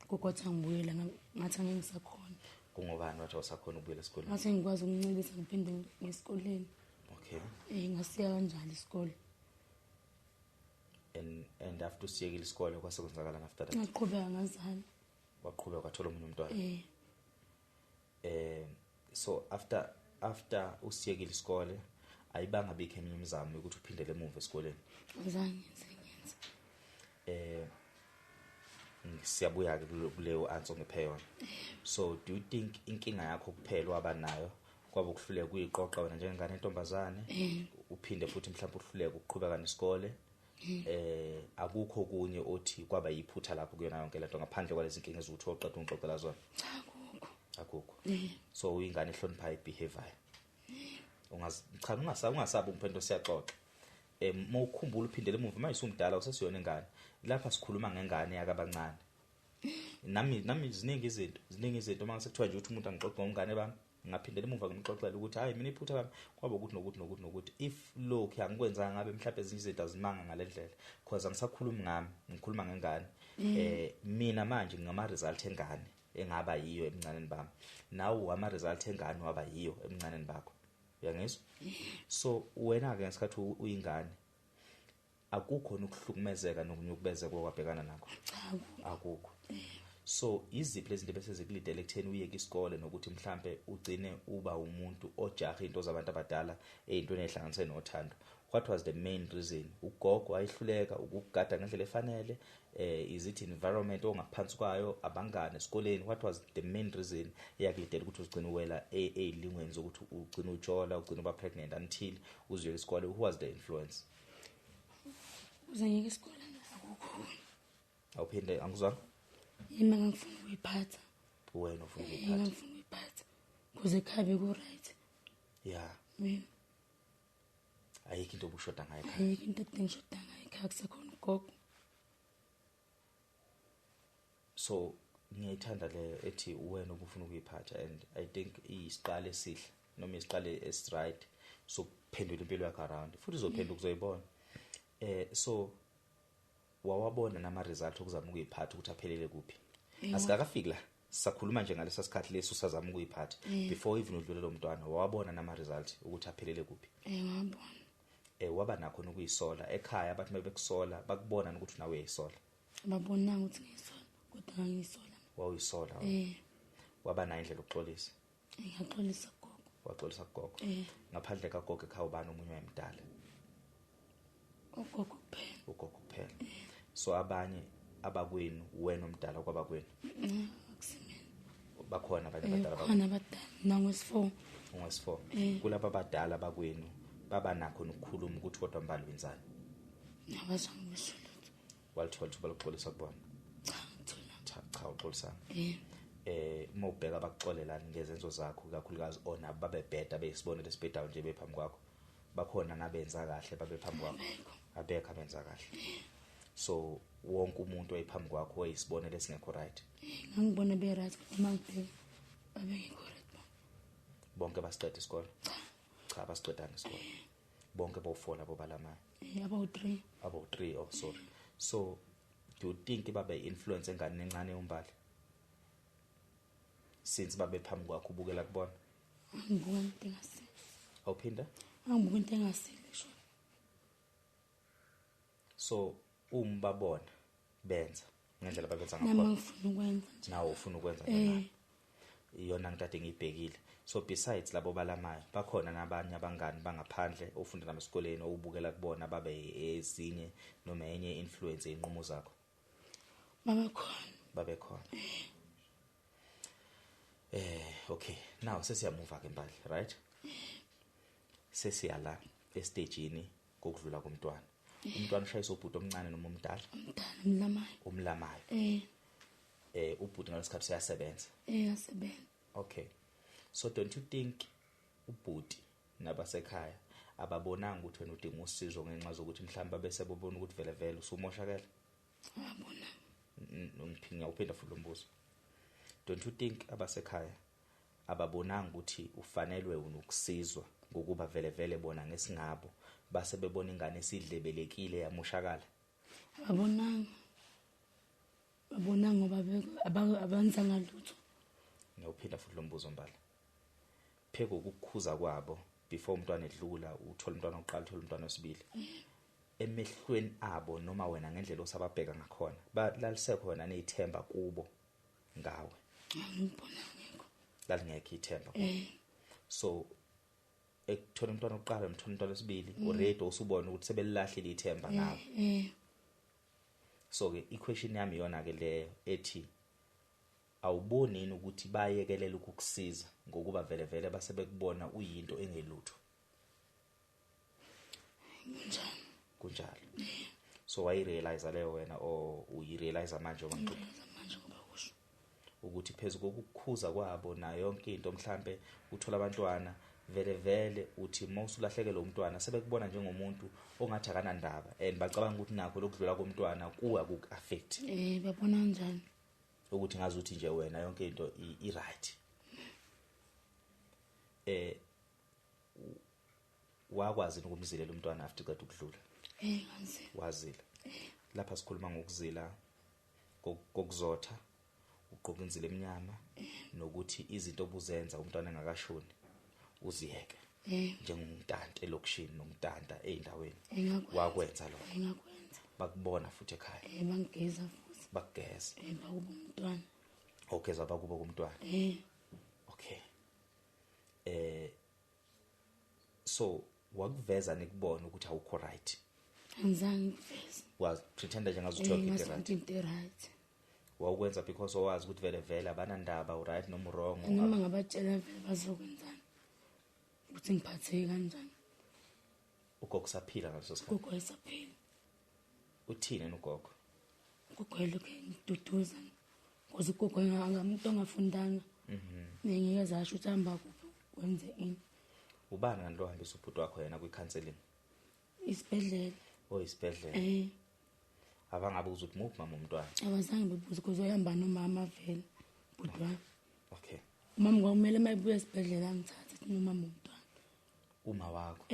kokotha ngibuyela ngathi angeke ngisakhona kungobani wathi usakhona ukubuyela esikoleni ngathi ngikwazi ukuncelisa ngiphinde ngesikoleni okay ngasiya kanjalo isikole and after usiyekile isikole kwasekwenzakalana after that ngaqhubeka ngazana waqhubeka kwathola umunye umntwana so after usiyekile isikole ayibanga bikho eminye imizamo ukuthi uphindele emuva esikoleni azange siyabuya ke kuleyo answer ngiphe yona so do you think inkinga yakho kuphela waba nayo kwaba ukuhluleka kuyiqoqa wena njengengane entombazane uphinde futhi mhlawumbe uhluleka ukuqhubeka nesikole akukho kunye othi kwaba yiphutha lapho kuyona yonke lento ngaphandle kwalezi inkinga ezuthi oqeda ungixoxela zona akukho so uyingane ehlonipha ibehavior ungasabi umphendlo siyaxoxa mawukhumbula uphindele emuva manje umdala usesiyona ingane lapha sikhuluma ngengane yakabancane nami ziningi izinto manje sekuthiwa nje ukuthi umuntu angixoxe ngomngane bami ngaphindela emuva ngimxoxela ukuthi hayi mina iphutha bami kwaba ukuthi nokuthi if lokho angikwenza ngabe mhlawumbe ezinye izinto azimanga ngalendlela because angisakhulumi ngami ngikhuluma ngengane mina manje ngama result engane engaba yiyo emncaneni bami nawo ama result engane waba yiyo emncaneni bakho uyangizwa so wena ke ngesikhathi uyingane akukho ukuhlukumezeka nokunyukubezeka okwabhekana nakho akukho so iziphi lezi zinto bese zikulidele ekutheni uyeke isikole nokuthi mhlambe ugcine uba umuntu ojaha into zabantu abadala ezintweni ezihlanganise nothando what was the main reason ugogo ayihluleka ukugada ngendlela efanele is it environment ongaphansi kwayo abangane esikoleni what was the main reason eyakulidela ukuthi uzigcine uwela elingweni zokuthi ugcine ujola ugcine uba pregnant until uziyeke isikole who was the influence uzanyeke isikole akukho awuphinde angizwa yima ngifuna ukuyiphatha wena ufuna ukuyiphatha kuze khabe ku right yeah ayikho into obushoda ngayo ayikho into engishoda ngayo ekhaya kusekhona ugogo so ngiyayithanda le ethi wena ubufuna ukuyiphatha and I think isiqale esihle noma isiqale right so kuphendula impilo yakho around futhi uzophenduka uzoyibona so wawabona nama result okuzama ukuyiphatha ukuthi aphelele kuphi asikakafiki la sakhuluma nje ngalesa sikhathi leso usazama ukuyiphatha before even udlule lo mntwana wawabona nama result ukuthi aphelele kuphi wabona waba nakho nokuyisola ekhaya abantu bebekusola bakubona ukuthi nawe uyisola babona ukuthi ngiyisola kodwa ngiyisola wayisola waba na indlela ukuxolisa ngiyaxolisa gogo waxolisa gogo ngaphandle kagogo ekhaya ubani umunye wayemdala ugogo kuphela so abanye abakwenu wena omdala kwabakwenu akusimeni bakhona abanye abadala bakhona abadala nangwesi4 ungwesi4 kulabo abadala bakwenu baba nakho ukukhuluma ukuthi kodwa mbali wenzani abazangisho walithola ukuthi baloxolisa kubona cha uxolisana mawubheka abakuxolelana ngezenzo zakho kakhulukazi ona babebheda besibonele esibhedayo nje bephambi kwakho bakhona nabenza kahle babe phambi kwakho abekho abenza kahle so wonke umuntu oyiphambi kwakho oyisibonele esingekho right ngangibona be right kodwa mangibheka babengekho right bonke basiqeda isikole cha basiqedana isikole bonke bofola bobalama abo 3 oh sorry so do you think babe influence engane encane yombali since babe phambi kwakho ubukela kubona ngibuka into engasile awuphinda angibuka into engasile sho so babona benza ngendlela babenza ngakhona nami ngifuna ukwenza nawe ufuna ukwenza iyona ngitade ngibhekile so besides labo balamayo bakhona nabanye abangani bangaphandle ofunda nami esikoleni obukela kubona babe ezinye noma enye influence einqumo zakho babekhona okay now sesiyamuva ke mbali right sesiyala estageini kokudlula komntwana umntwana ushayisa ubhuti omncane noma omdala umdala umlamayo ubhuti ngalesikhathi uyasebenza yasebenza. Okay, so don't you think ubhuti nabasekhaya ababonanga ukuthi wena udinga usizo ngenxa zokuthi mhlawumbe bese bobona ukuthi vele vele usumoshakala? Abona. Ngiphinga uphinda futhi lombuzo. Don't you think abasekhaya ababonanga ukuthi ufanelwe ukusizwa ngokuba vele vele bona ngesingabo base bebona ingane esidlebelekile yamoshakala? Abonanga ngoba abenzanga lutho. Ngiyophinda futhi lombuzo mbala. Pheko ukukhuza kwabo before umntwana edlula uthola umntwana oqala uthola umntwana wesibili. Emehlweni abo noma wena ngendlela osababheka ngakhona balalisekho wena nezithemba kubo ngawe. Ngibona ngekho. Lalingekho ithemba. So ekuthola umntwana oqala umthola umntwana wesibili already usubona ukuthi sebelilahlile ithemba ngawe. So ke equation yami yona ke leyo ethi awuboni yini ukuthi bayekelela ukukusiza ngokuba vele vele base bekubona uyinto engelutho? Kunjalo. So wayirealize leyo wena o uyirealize manje ngoba kusho ukuthi phezulu kokukhuza kwabo na yonke into mhlambe uthola abantwana vele vele uthi mawusulahlekelwe umntwana sebekubona njengomuntu ongathi akanandaba and bacabanga ukuthi nakho lokudlula komntwana kuwa ku-affect. Babona kanjani? Ukuthi ngazi ukuthi nje wena yonke into i-right. Wakwazi ukumzilela umntwana after qeda ukudlula? Ngazile. Wazile. Lapha sikhuluma ngokuzila kokuzotha, uqoqa inzilo emnyama nokuthi izinto obuzenza umntwana engakashoni uziyeke. Njengomntanta elokishini nomntanta eindaweni. Wakwenza lokho. Ngakwenza. Bakubona futhi ekhaya. Bangigeza futhi. Bakugeza. Bakuba umntwana. Ogeza bakuba kumntwana. Okay. So wakuveza nikubona ukuthi awukho right. Angizange ngiveze. Was pretender njengazi ukuthi into right. Wakwenza because owazi ukuthi vele vele abanandaba u right noma wrong. Noma ngabatshela vele bazokwenzana. Ukuthi ngiphatheke kanjani. Ugogo saphila ngaleso sikhathi. Ugogo esaphila. Uthini ugogo? Ugogo lokho ngiduduza. Ngoba ugogo angamuntu ongafundanga. Ngeke zasho ukuthi hamba kuphi wenze ini. Ubani ngalo hambisa ubhuti wakho yena kwi-counseling? Isibhedlela. Isibhedlela. Abangabuza ukuthi muphi mama umntwana? Abazange bebuze because uyahamba nomama vele. Bhuti wami. Okay. Mama kwakumele mayibuye esibhedlela ngithathe nomama umntwana. Uma wakho.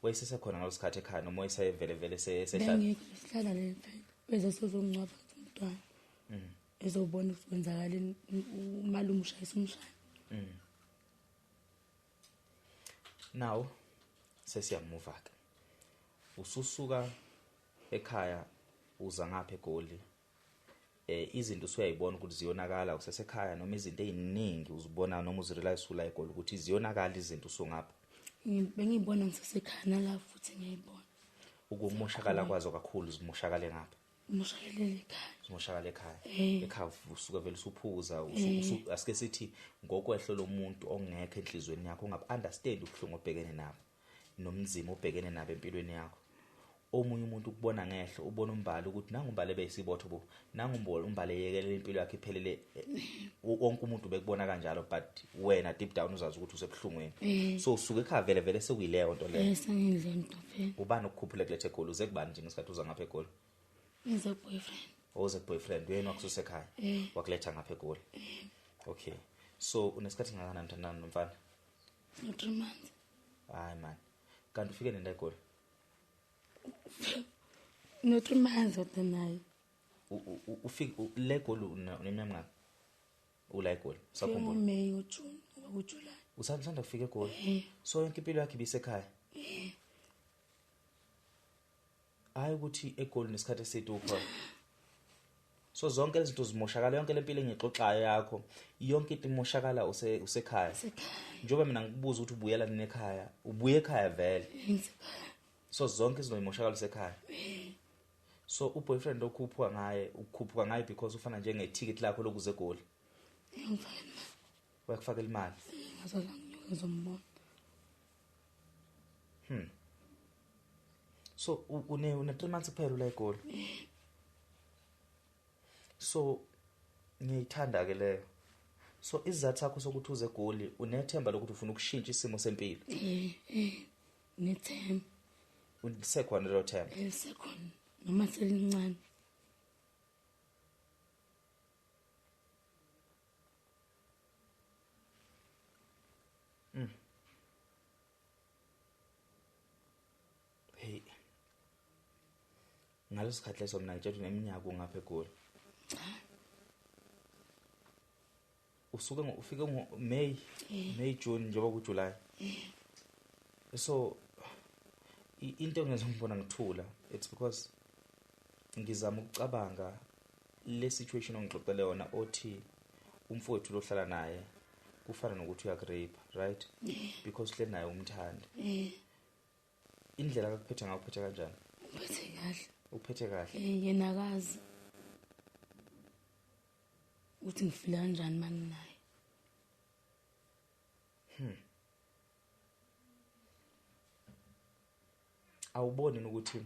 Wayesesekhona ngalesikhathi ekhaya noma wayesevele vele sehlala. Ngeke sihlala le phela. Bese sizongcwaba umntwana. Ezobona ukuthi kwenzakaleni umalume ushayisa umshana. Now sesiyamuva ke. Ususuka ekhaya uza ngapha eGoli. Izinto usuyayibona ukuthi ziyonakala usesekhaya noma izinto eziningi uzibona noma uzirealize ula eGoli ukuthi ziyonakala izinto usungapha. Bengiyibona ngisesekhaya nala futhi ngiyibona. Ukumoshakala kwazo kakhulu zimoshakale ngapha. Umoshakele ekhaya. Umoshakale ekhaya. Ekhaya usuka vele usuphuza asike sithi ngokwehlo lomuntu ongekho enhlizweni yakho ongabe understand ubuhlungu obhekene nabo nomzimo obhekene nabo empilweni yakho. Omunye umuntu ukubona ngehlo ubona umbali ukuthi nangumbali beyisibotho bo nangumbali umbali yekelela impilo yakhe iphelele wonke umuntu bekubona kanjalo but wena deep down uzazi ukuthi usebuhlungweni. So usuke ekhaya vele vele sekuyileyo nto leyo. Sengidle into phela. Ubani ukukhuphula kulethe eGoli uze kubani nje ngesikhathi uza ngapha eGoli? Ngize boyfriend. Oze boyfriend wena wakususe ekhaya wakuletha ngapha eGoli. Okay. So unesikhathi ngakanani mthandana nomfana? 3 months. Hayi man. Kanti ufike nenda eGoli? No 3 months otenayo. Ufike le eGoli uneminyaka ngaphi? Ula eGoli. Sakhumbula. May uJune uJuly. Usanda kufika eGoli. So yonke impilo yakhe ibisekhaya. Hayi ukuthi eGoli nesikhathi eside ukhona. So zonke lezi zinto zimoshakala yonke lempilo engixoxayo yakho yonke into imoshakala usekhaya. Njoba mina ngikubuza ukuthi ubuyela nini ekhaya? Ubuye ekhaya vele. So zonke izinto imoshakala usekhaya. So uboyfriend okhuphuka ngaye because ufana njengeticket lakho lokuze eGoli. Wakufaka imali. Ngizozambona. So une 3 months kuphela la eGoli. So ngiyithanda ke leyo. So izathu sakho sokuthi uze eGoli unethemba lokuthi ufuna ukushintsha isimo sempilo. Nethemba. Usekhona lo themba. Sekhona noma selincane. Hey. Ngalesikhathi leso mina ngitshela neminyaka ungapha eGoli. Ufike May June njengoba ku July. So into engenza ngibona ngithula it's because ngizama ukucabanga le situation ongixoxele yona othi umfowethu lo hlala naye kufana nokuthi uyagrape right because hle naye umthanda indlela akuphethe ngayo uphethe kanjani uphethe kahle yena akazi uthi ngifila kanjani manje naye awuboni ukuthi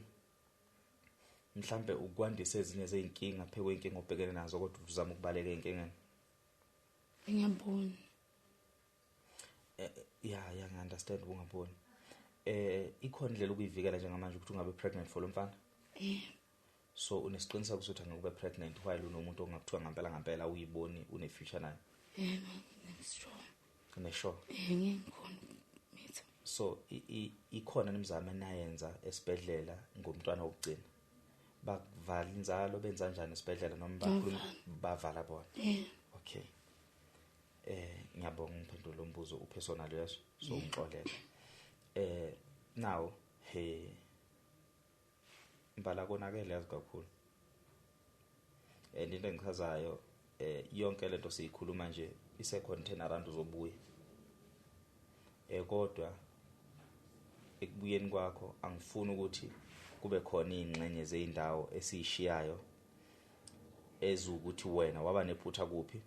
mhlambe ukwandisa ezinye zeinkinga phekwe inkinga obhekene nazo kodwa uzama ukubaleka einkingeni ngiyabona yeah ngiunderstand ungaboni ikhona indlela ukuyivikela njengamanje ukuthi ungabe pregnant for lo mfana so unesiqiniseko ukuthi angeke ube pregnant while unomuntu ongakuthiwa ngempela uyiboni une future naye sure ngikhona mitha so ikhona nemizamo enayenza esibedlela ngomntwana wokugcina bakuvala inzalo benza kanjani esibedlela noma bavala bona okay ngiyabonga ngiphendula umbuzo upersonal yeso so ngixolela now mbala konakele yazi kakhulu into engichazayo yonke lento siyikhuluma nje ise-content around uzobuya kodwa ekubuyeni kwakho angifuni ukuthi kube khona ingxenye zeindawo esiyishiyayo ezukuthi wena waba nephutha kuphi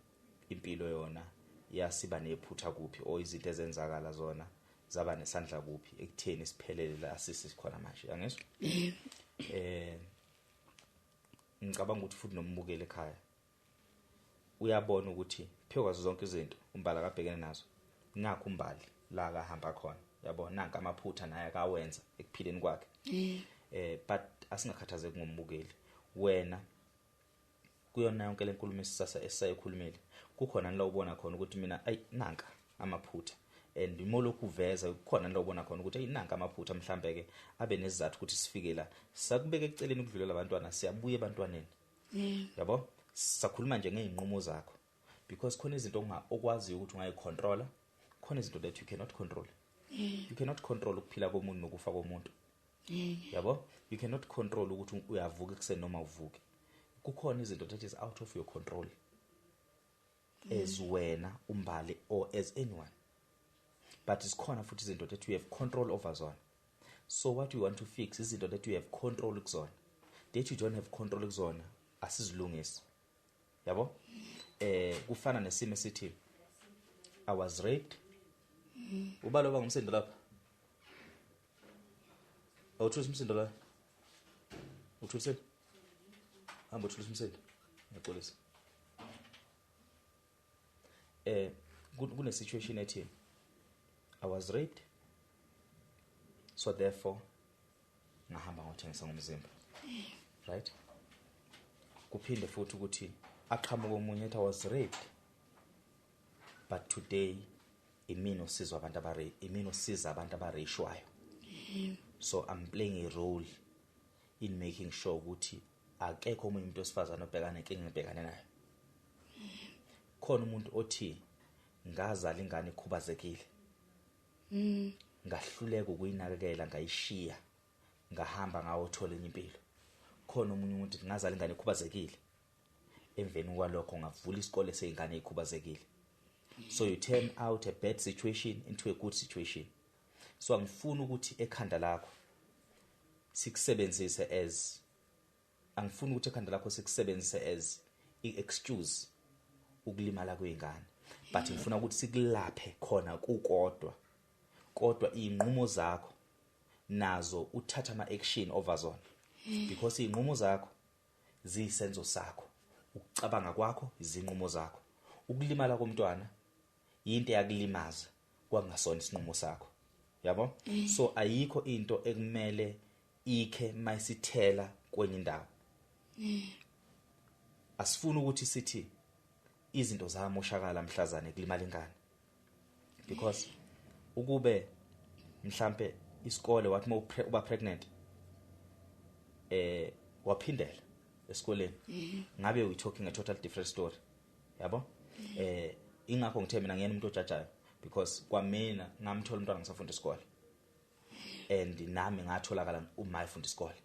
impilo yona yasiba nephutha kuphi o izinto ezenzakala zona zaba nesandla kuphi ekutheni siphelele la sisikhona manje angizwa ngicabanga ukuthi futhi nombukele ekhaya uyabona ukuthi phekwazo zonke izinto umbala kabhekene nazo ngakho umbali la akahamba khona yabona nanka amaphutha naye akawenza ekuphileni kwakhe but asingakhathazeki ngombukeli wena kuyona yonke lenkulumo esisayikhulumile kukhona la ubona khona ukuthi mina nanka amaphutha and imolokhu uveza kukhona la ubona khona ukuthi nanka amaphutha mhlambe ke abe nesizathu ukuthi sifike la sakubeka eceleni ukudlulela abantwana siyabuye ebantwaneni yabo sakhuluma nje ngeinqumo zakho because khona izinto okwazi ukuthi ungayicontrola khona izinto that you cannot control you cannot control ukuphila komuntu nokufa komuntu yabo you cannot control ukuthi uyavuka ekseni noma uvuke kukhona izinto that is out of your control as wena umbali or as anyone but isikhona futhi izinto that you have control over zona so what you want to fix izinto that you have control kuzona that you don't have control kuzona asizilungisi yabo kufana nesimo esithi I was raped ubalo bangumsindo lapha awuthulisa umsindo la uthulisa hamba uthulisa umsindo ngiyaxolisa kune situation ethi I was raped so therefore ngahamba ngothengisa ngomzimba right kuphinde futhi ukuthi aqhamuka omunye ethi I was raped but today imini usizwa abantu abarishwayo so I'm playing a role in making sure ukuthi akekho omunye umuntu osifazana obhekana nenkinga ebhekane nayo khona umuntu othi ngazala ingane ekhubazekile ngahluleka ukuyinakekela ngayishiya ngahamba ngawothola impilo khona omunye umuntu ngazala ingane ekhubazekile emveni kwalokho ngavula isikole sezingane ezikhubazekile so you turn out a bad situation into a good situation so angifuni ukuthi ekhanda lakho sikusebenzise as angifuni ukuthi ekhanda lakho sikusebenzise as excuse ukulimala kweingane but ngifuna ukuthi sikulaphe khona kukodwa kodwa inqumo zakho nazo uthatha ama-action over zona because iy'nqumo zakho ziyisenzo sakho, ukucabanga kwakho izinqumo zakho. Ukulimala komntwana yinto eyakulimaza kwangasona isinqumo sakho, yabo? So ayikho into ekumele ikhe mayisithela kwenye indawo. Asifuni ukuthi sithi izinto zamoshakala mhlazane kulimala ingane, because ukube mhlambe isikole wathi uba pregnant waphindela esikoleni, ngabe we talking a total different story, yabo? Ingakho ngithe mina ngiyena umuntu ojajayo because kwamina ngamthola umntwana ngisafunda isikole and nami ngatholakala uma efunda isikole.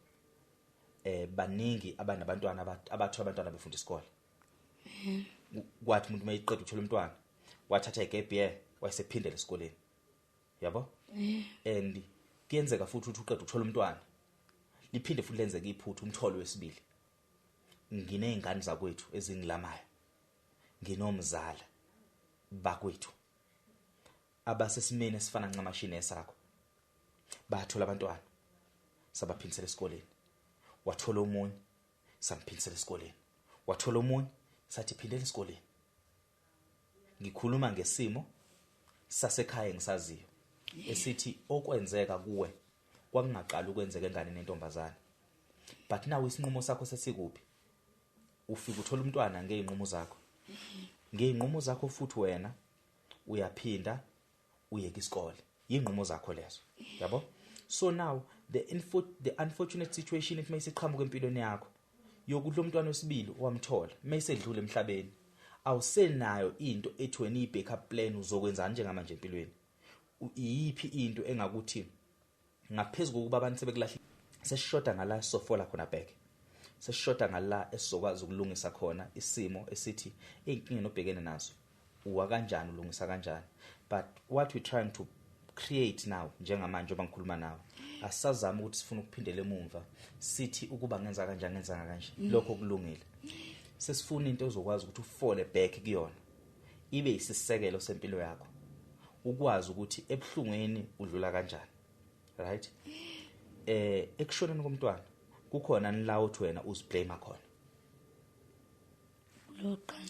Baningi abanabantwana abathola abantwana befunda isikole. Kwathi umuntu mayiqeda ukuthola umntwana wathatha igap year wayesephindela esikoleni, yabo? And kuyenzeka futhi ukuthi uqeda ukuthola umntwana liphinde futhi lenzeke iphutha umtholo wesibili. Nginey'ngane zakwethu ezingilamayo, nginomzala bakwethu abasesimeni esifana ncamashini esakho, bathola abantwana sabaphindisela esikoleni, wathola omunye samphindisela esikoleni, wathola omunye sathi phindela esikoleni. Ngikhuluma ngesimo sasekhaya engisaziyo esithi okwenzeka kuwe kwakungaqala ukwenzeka engane nentombazane, but now isinqumo sakho sesikuphi? Ufika uthola umntwana ngey'nqumo zakho, ngey'nqumo zakho futhi wena uyaphinda uyeka isikole, yinqumo zakho lezo, yabo? So now the unfortunate situation if mayisiqhamuka empilweni yakho yokuthi lo mntwana wesibili wamthola mayisedlule emhlabeni, awusenayo into ethi wena i-backup plan uzokwenzani njengamanje empilweni. Iyiphi into engakuthi ngaphezulu kokuba abantu sebekulahla sesishoda ngala sofola khona back, sesishoda ngala esizokwazi ukulungisa khona isimo esithi ey'nkingeni obhekene nazo uwa kanjani, ulungisa kanjani. But what we're trying to create now njengamanje oba ngikhuluma nawe, asazama ukuthi sifuna ukuphindela emumva sithi ukuba ngenza kanjani ngenza kanje, lokho kulungile. Sesifuna into ezokwazi ukuthi ufole back kuyona, ibe isisekelo sempilo yakho, ukwazi ukuthi ebuhlungweni udlula kanjani, right? Ekushoneni komntwana kukhona nilawo uthi wena uziblame khona.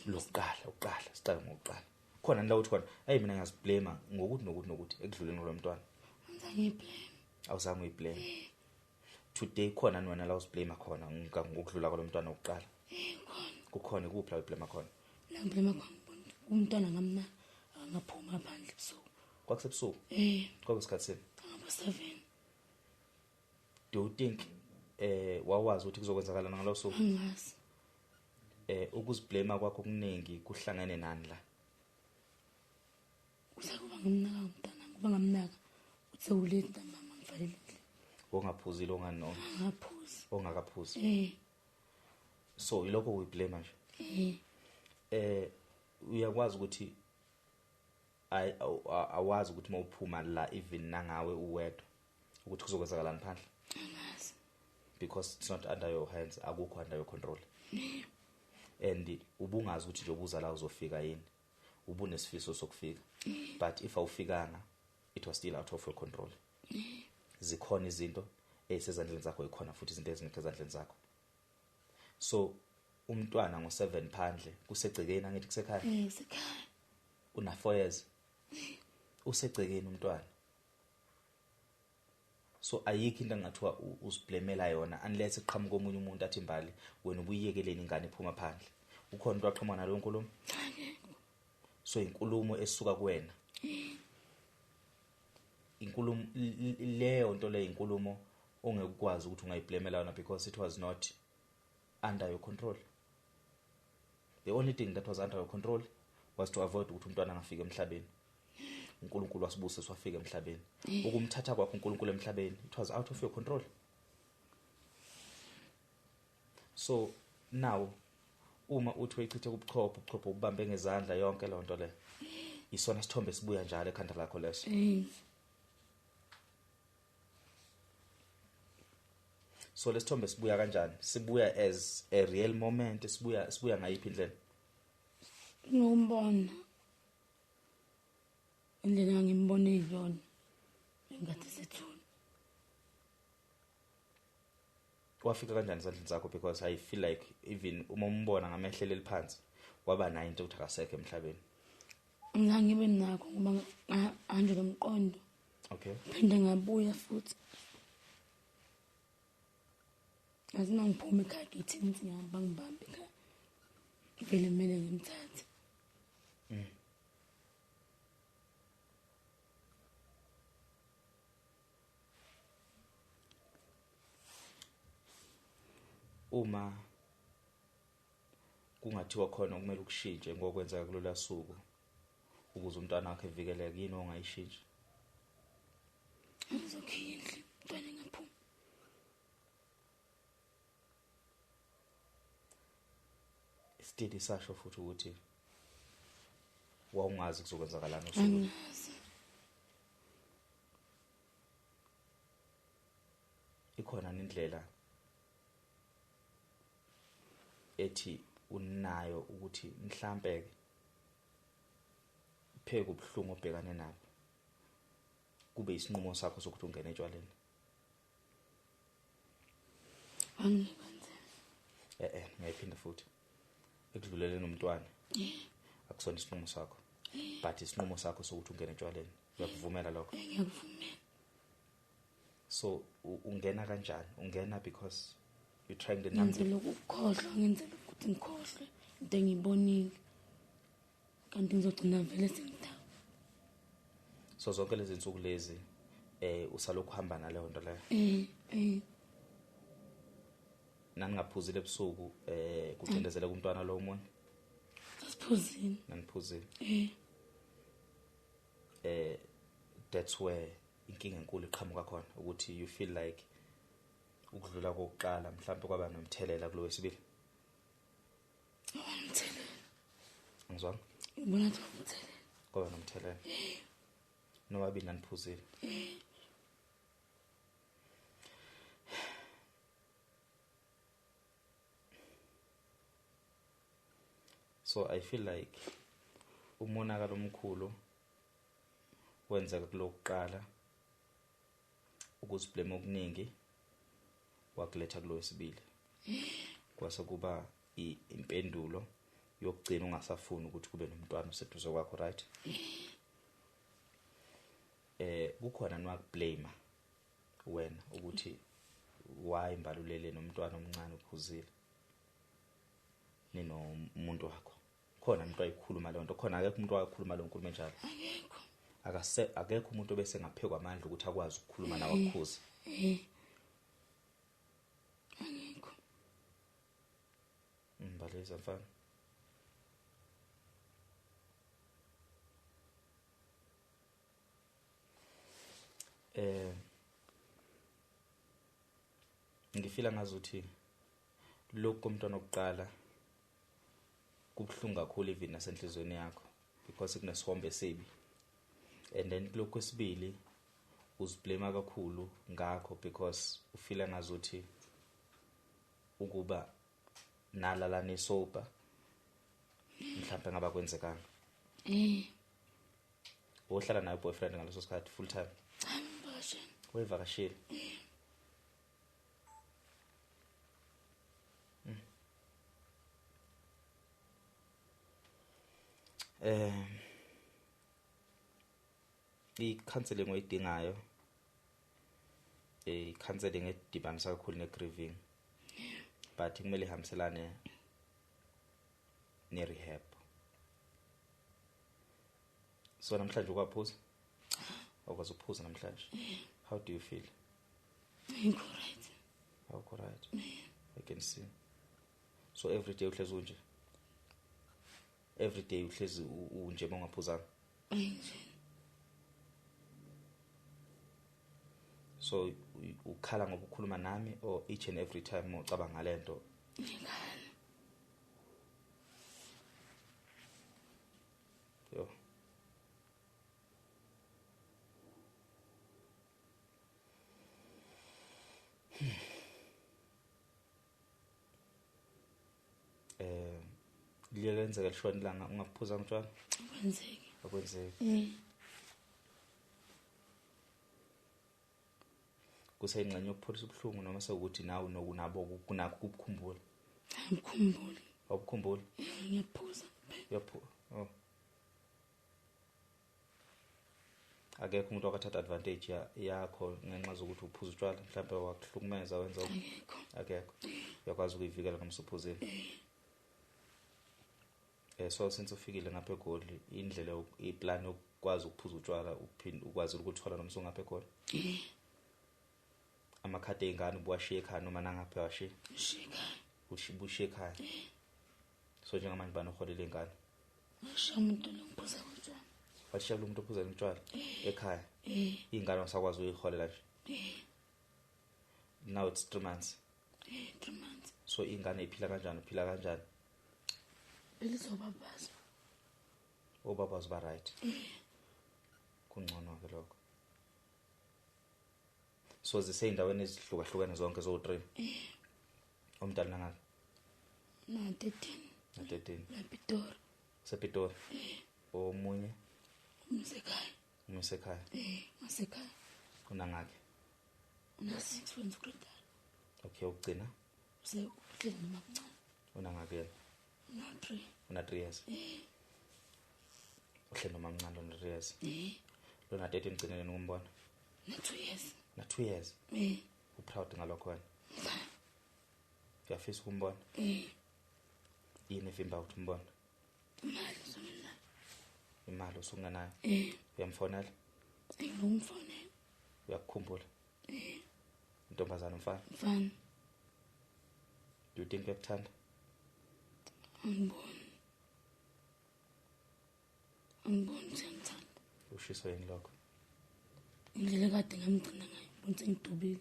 Lokuqala siqale ngokuqala. Khona nilawo uthi khona hey mina ngiyaziblame ngokuthi nokuthi ekudluleni lo mntwana. Awuzange uyiblame. Today khona wena la uziblame khona ngokudlula kwalo mntwana wokuqala. Kukhona kuphi la uyiblame khona? La ngiblame khona umntwana ngamna ngaphuma phandle ebusuku. Kwakusebusuku? Kwakusikhathi sini? Ngaba-7. Do you think wawazi ukuthi kuzokwenzakala ngalo suku? Angazi. Ukuziblame kwakho okuningi kuhlangene nani la? Kusakuba ngimnaka umntwana, kuba ngamnaka uthe ulethe mama ngivalelile. Ongaphuzile onganona? Ngaphuza. Ongakaphuzi? So ilokho uyiblame nje? Uyakwazi ukuthi awazi ukuthi mawuphuma la even nangawe uwedwa ukuthi kuzokwenzakalani phandle? Angazi. Because it's not under your hands, akukho under your control. And ubungazi ukuthi nje ubuza la uzofika yini, ubunesifiso sokufika, but if awufikanga it was still out of your control. Zikhona izinto ezisezandleni zakho, ikhona futhi izinto ezingekho ezandleni zakho. So umntwana ngo7 phandle kusegcekeni, angithi kusekhaya? Sekhaya. Una 4 years usegcekeni umntwana. So ayikho into engathiwa uziblemela yona unless iqhamuka omunye umuntu athi imbali wena ubuyiyekeleni ingane iphuma phandle. Ukhona into aqhamuka nalo nkulumo? So inkulumo esuka kuwena, inkulumo leyo nto le inkulumo ongekwazi ukuthi ungayiblemela yona because it was not under your control. The only thing that was under your control was to avoid ukuthi umntwana angafika emhlabeni. uNkulunkulu wasibuse swafika emhlabeni. Ukumthatha kwakho uNkulunkulu emhlabeni, it was out of your control. So now uma uthi weyichithe ubuchopho ubambe ngezandla yonke le nto le, isona sithombe sibuya njalo ekhanda lakho leso. So lesithombe sibuya kanjani? Sibuya as a real moment, sibuya ngayiphi indlela? Ngombona indlela ngimbone yona engathi sethuna. wafika kanjani esandleni sakho, because I feel like even uma umbona ngamehlelo eliphansi waba nayo into ukuthi akasekho emhlabeni? Ngibe nakho ngoba anje lomqondo. Okay. Phinde ngabuya futhi. Azina ngiphuma ekhaya ngithi ngihamba ngibambe ekhaya. Vele kumele ngimthathe. Uma kungathiwa khona okumele ukushintshe ngokwenzeka kulolu suku ukuze umntwana wakhe evikeleke, yini ongayishintsha? Ngizokhiyindle umntwana engaphumi. Isitidi sasho futhi ukuthi wawungazi kuzokwenzakalani usuku. Angazi. Ikhona indlela ethi unayo ukuthi mhlambe pheke ubuhlungu obhekane nabo kube isinqumo sakho sokuthi ungene etshwaleni? Angikwenze. Ngiyaphinda futhi ekudluleleni umntwana akusona isinqumo sakho, but isinqumo sakho sokuthi ungene etshwaleni. Uyakuvumela lokho? Ngiyakuvumela. So ungena kanjani? Ungena because you're trying to numb. Ngenzela ukukhohlwa, ngenzela ukuthi ngikhohlwe into engiyibonile. Kanti ngizogcina vele sengithawa. So zonke lezi insuku lezi usalokhu uhamba naleyo nto leyo. Nangingaphuzile ebusuku kucindezela kumntwana lo omunye. Asiphuzile. Naniphuzile. That's where inkinga enkulu iqhamuka khona, ukuthi you feel like ukudlula kokuqala mhlawumbe kwaba nomthelela kulo wesibili. Umthelela. Ngizwa? Ngibona ukuthi umthelela. Kwaba nomthelela. Nowabili naniphuzile. So I feel like umonakalo omkhulu wenzeka kulokuqala, ukuziblame okuningi wakuletha kulo wesibili. Kwase kuba impendulo yokugcina ungasafuni ukuthi kube nomntwana oseduze kwakho, right? Kukhona nowakublame wena ukuthi why imbalulele nomntwana omncane uphuzile ninomuntu wakho. Khona umuntu ayikhuluma le nto, khona akekho umuntu wakhuluma lo nkulumo enjalo? Akekho. Akekho umuntu bese ngaphekwa amandla ukuthi akwazi ukukhuluma nawe akukhuze. Akekho. Mbaleza mfana. Ngifila ngazuthi lokho komntwana okuqala kubuhlungu kakhulu even nasenhlizweni yakho, because kunesihombe esibi. And then lokho kwesibili uziblame kakhulu ngakho because ufila ngazuthi ukuba nalala nesopa mhlawumbe ngaba kwenzekanga. Wohlala naye boyfriend ngaleso sikhathi full time? Ambashe. Wevakashile? I-counseling oyidingayo i-counseling edibanisa kakhulu ne-grieving, but kumele ihambiselane ne-rehab. So namhlanje ukwaphuza? Awukwazi ukuphuza namhlanje? How do you feel? I'm right. Awukho right? I can see. So every day uhlezi unje? Every day uhlezi unje mongaphuzanga? So ukhala ngoba ukhuluma nami, or each and every time ucabanga ngalento? Ngikhala. Yo. Liyenzeka lishona ilanga ungaphuza ngitshwala? Kwenzeke. Akwenzeki. kusengxenye yokupholisa ubuhlungu noma sekuthi nawe nabo kunakho ukukhumbula? Angikhumbuli. Awukukhumbuli? Ngiyaphuza. Oh. Akekho umuntu wakathatha advantage yakho ngenxa zokuthi uphuza utshwala mhlawumbe wakuhlukumeza wenza akekho? Uyakwazi ukuyivikela noma usuphuzile? So since ufikile ngapha eGoli indlela iplan yokwazi ukuphuza utshwala uphinde ukwazi ukuthola noma usungapha eGoli? Amakhadi engane ubuwashiya ekhaya noma nangaphi washiya? Ushiya ekhaya. So njengamanje bani uholele ingane? Ngisho umuntu longiphuza utshwala. Washiya lo muntu ophuza utshwala ekhaya? Ingane wasakwazi uyiholela nje? Now it's 3 months. 3 months. So ingane iphila kanjani? Uphila kanjani? Elizobabaza. Obabazi ba right. Kungcono ke lokho. So ziseyindaweni ezihlukahlukene zonke zo3. Omdala nangaka? No 13. Na 13. Epitori. Sepitori. Omunye? Umsekhaya. Ngasekhaya. Unangaki? Una 6 friends grade. Okay, ugcina? Uhleli noma kancane. Unangaki yena? Una 3 years. Uhleli noma kancane lo 3 years. Lona 13 ugcinene ngombona? Na 2 years. Na 2 years. Uproud ngalokho wena? Uyafisa ukumbona? Yini evimba ukuthi umbona? Imali usunganayo? Uyamfonela? Ngimfonela. Uyakukhumbula? Intombazana mfana? Mfana. Do you think uyakuthanda? Angiboni sengithanda. Ushiso yini lokho? Indlela kade ngamgcina ngayo, ngibona sengidubile.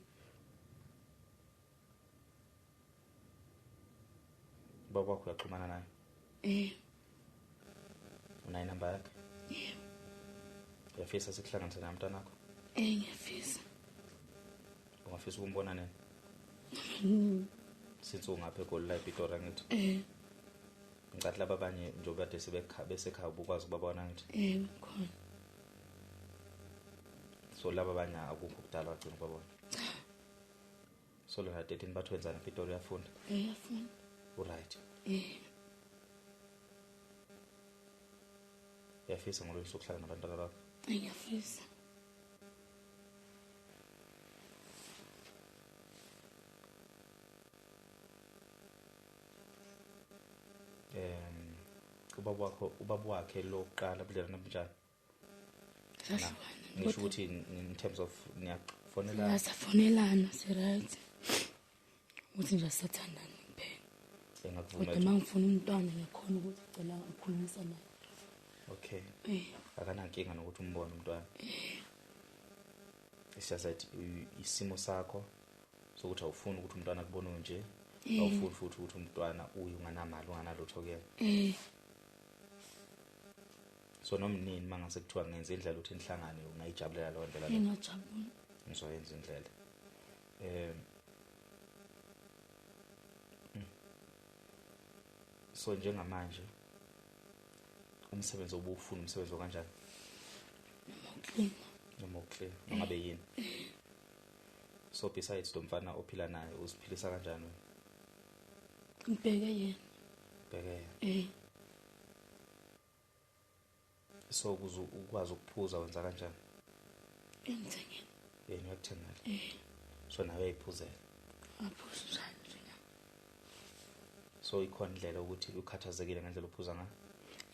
Baba wakho uyaxhumana naye? Unayo inamba yakhe? Yebo. Uyafisa sikuhlanganise naye umntwana wakho? Ngiyafisa. Ungafisa ukumbona nini? Since ungapha eGoli la ePitori ngithi? Ngicathi laba abanye njengoba kade besekhaya ubukwazi ukubabona ngithi? Khona. So laba abanye akukho kudala wagcina ukubabona? So lona 13 bathu wenzana ePitori uyafunda? Uyafunda. Right. Uyafisa ngolo sokuhlala nabantwana bakho? Ngiyafisa. Ubaba wakhe lokuqala budlelana bunjani? Ngisho ukuthi in terms of niyafonelana? Siyafonelana si right. Uthi nje sathandana kuphela. Kodwa mangifuna umntwana ngiyakhona ukuthi ngicela ukukhulumisa naye. Okay. Akanankinga nokuthi umbone umntwana? Isiyasathi isimo sakho sokuthi awufuni ukuthi umntwana kubone nje, awufuni futhi ukuthi umntwana unganamali unganalutho kuyena. So noma nini mangase kuthiwa ngenze indlela ukuthi nihlangane ungayijabulela leyo ndlela leyo? Ngiyajabula. Ngizoyenza indlela. So njengamanje umsebenzi obufuna umsebenzi okanjani? Noma uclean ngabe yini? So besides lo mfana ophila naye uziphilisa kanjani wena? Ngibheke yena. Bheke. So ukwazi ukuphuza wenza kanjani? Ngithengela. Yena uyakuthengela. So nawe uyayiphuzela. Aphuza njani? So ikhona indlela ukuthi ukhathazekile ngendlela ophuza ngayo?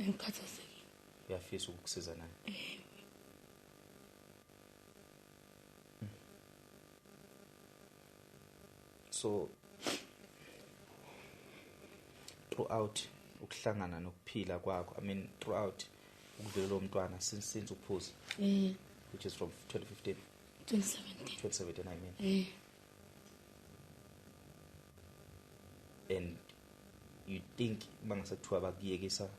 Ngikhathazekile. Uyafisa ukukusiza naye? So throughout ukuhlangana nokuphila kwakho, I mean throughout ukudlula lo mntwana since ukuphuza, which is from 2015 2017 I mean, and you think mangase kuthiwa bakuyekisa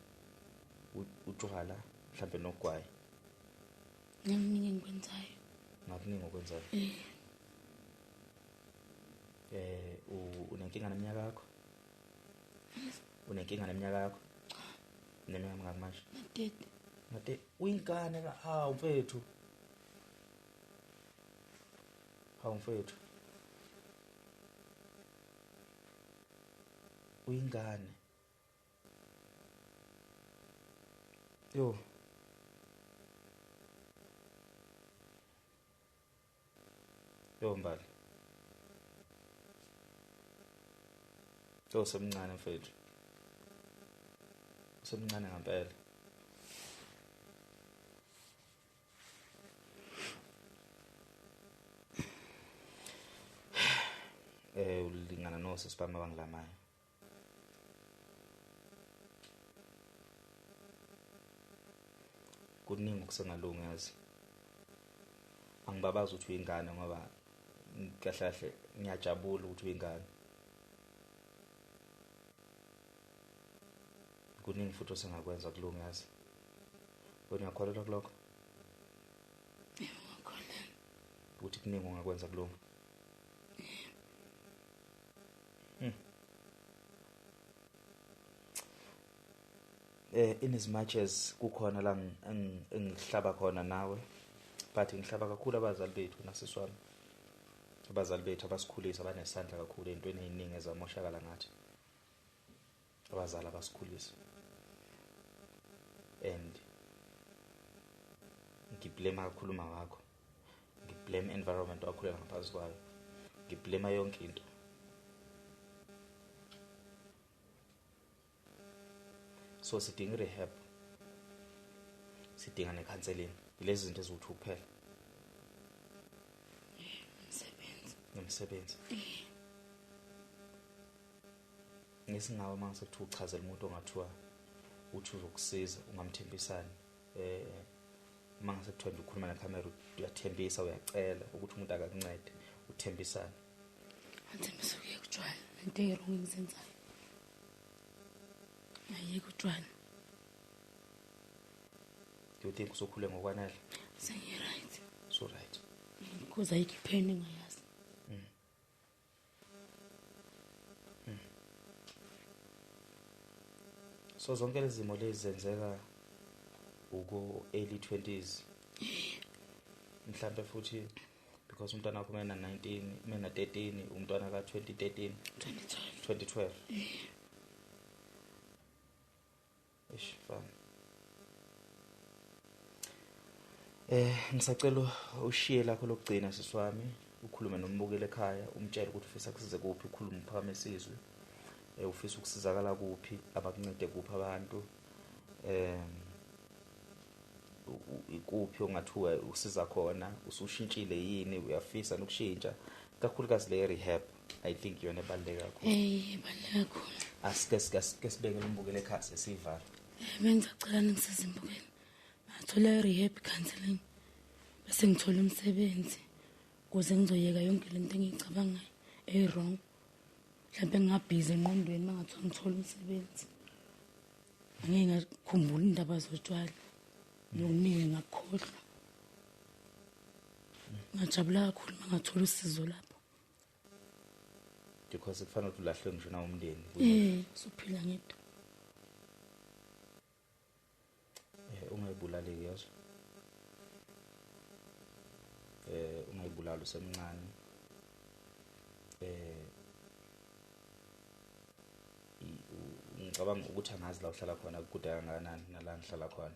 utshwala mhlambe nogwayi? Nami ngikwenzayo. Ngakuningi okwenzayo? Unenkinga neminyaka yakho? Unenkinga neminyaka yakho? Neminyaka mingaki manje? 30. Ngade uyingane ka mfethu. Hawu mfethu. Uyingane. Yo. Yo Mbali. Yo semncane mfethu. Semncane ngempela. Ulingana nosisi bami abangilamayo. Kuningi okusengalungi yazi. Angibabazi ukuthi uyingane ngoba kahle kahle ngiyajabula ukuthi uyingane. Kuningi futhi osengakwenza kulungi yazi. Wena uyakholelwa kulokho? Ngiyakholelwa. Ukuthi kuningi ongakwenza kulungi. In as much as kukhona la engihlaba khona nawe, but ngihlaba kakhulu abazali bethu nasiswami. Abazali bethu abasikhulisa abanesandla kakhulu entweni eziningi ezamoshakala ngathi. Abazali abasikhulisa. And ngiblame kakhulu mama wakho. Ngiblame environment wakhulela ngaphansi kwayo. Ngiblame yonke into. So sidinga rehab. Sidinga necounseling. Ilezi zinto eziwu-2 kuphela. Umsebenzi. Ngesingawe manje sekuthiwa uchazela umuntu ongathiwa uthi uzokusiza ungamthembisani. Manje sekuthiwa nje ukhuluma nekamera uyathembisa uyacela ukuthi umuntu akakuncede uthembisani. Athembisa ukuye kujwala into eyirong engizenzayo. Ayike utshwala. Do you think usokhule ngokwanele? Right. So right. Because ayikho ipheni engayazi. So zonke lezi zimo lezi zenzeka uko early 20s. Mhlambe futhi because umntwana wakho mena 19, mena 13, umntwana ka 2013, 2012. Fine. Ngisacela ushiye lakho lokugcina siswami, ukhulume nombukeli ekhaya, umtshele ukuthi ufisa kusize kuphi, ukhulume uphakame isizwe. Ufisa ukusizakala kuphi, abakuncede kuphi abantu. Ikuphi ongathiwa usiza khona, usushintshile yini, uyafisa nokushintsha. Kakhulukazi le rehab, I think yona ebaluleke kakhulu. Ebaluleke kakhulu. Asike sibeke umbukeli ekhaya sesivala. Bengisacela ngisize imbukeli. Ngathola rehab counseling. Bese ngithola umsebenzi ukuze ngizoyeka yonke lento engiyicabangayo wrong. Mhlawumbe ngingabhizi engqondweni mangathiwa ngithola umsebenzi. Angeke ngakhumbula indaba zotshwala. Nokuningi ngakukhohlwa. Ngajabula kakhulu mangathola usizo lapho. Because kufanele ukuthi ulahlwe ngisho na umndeni. Sophila ngedwa. Ungayibulali yazo. Ungayibulali usemncane. Ngicabanga ukuthi angazi la uhlala khona kude kangakanani nala ngihlala khona.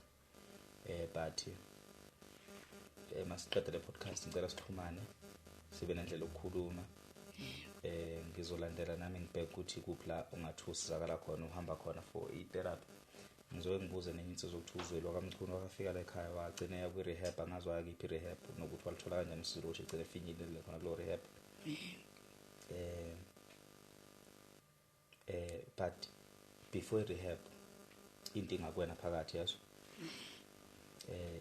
But masiqede le podcast ngicela sixhumane sibe nendlela yokukhuluma. Ngizolandela nami ngibheke ukuthi kuphi la ungathi usizakala khona uhamba khona for i-therapy. Ngizoke ngibuze nenye insizwa ukuthi uzwelwa kaMchunu wakafika la ekhaya wagcina ya kwi rehab angazi wakiphi rehab nokuthi walithola kanjani usizo ukuthi egcine efinyelele khona kulo rehab. But before rehab into ingakwena phakathi yazo.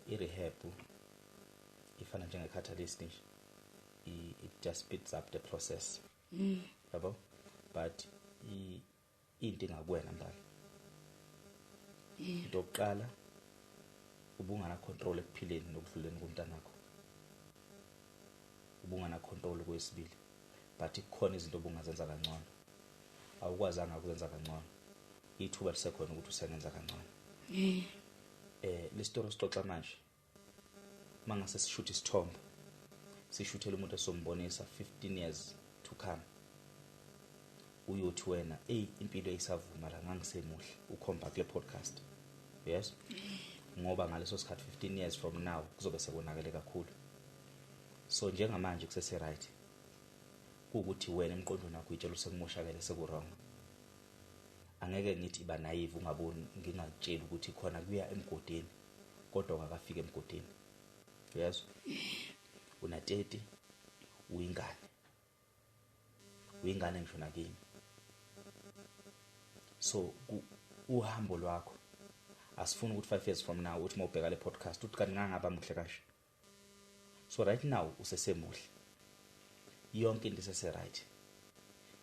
I-rehab ifana njenge-catalyst nje. It just speeds up the process. Yabo? But into ingakwena Mbali. Into yokuqala ubungana control ekuphileni nokudluleni komntanakho. Ubungana control kwesibili. But ikhona izinto obungazenza kangcono. Awukwazanga ukuzenza kangcono. Ithuba lisekhona ukuthi usengenza kangcono. Le story sixoxa manje. Mangase sishuthi isithombe. sishuthela umuntu esombonisa 15 years to come, uyothi wena impilo isavuma la ngangisemuhle ukhomba kule podcast. Yes, ngoba ngaleso sikhathi 15 years from now kuzobe sekonakele kakhulu. So njengamanje kusese right ukuthi wena emqondweni wakho uyitshela usekumoshakele sekurong. Angeke ngithi iba naive ungaboni ngingakutshela ukuthi khona kuya emgodini kodwa akafika emgodini. Yes, una 30 uyingane ngisho nakini. So uhambo lwakho asifuni ukuthi 5 years from now uthi mawubheka le podcast uthi kanti ngangaba muhle kahle. So right now usesemuhle, yonke into isese right,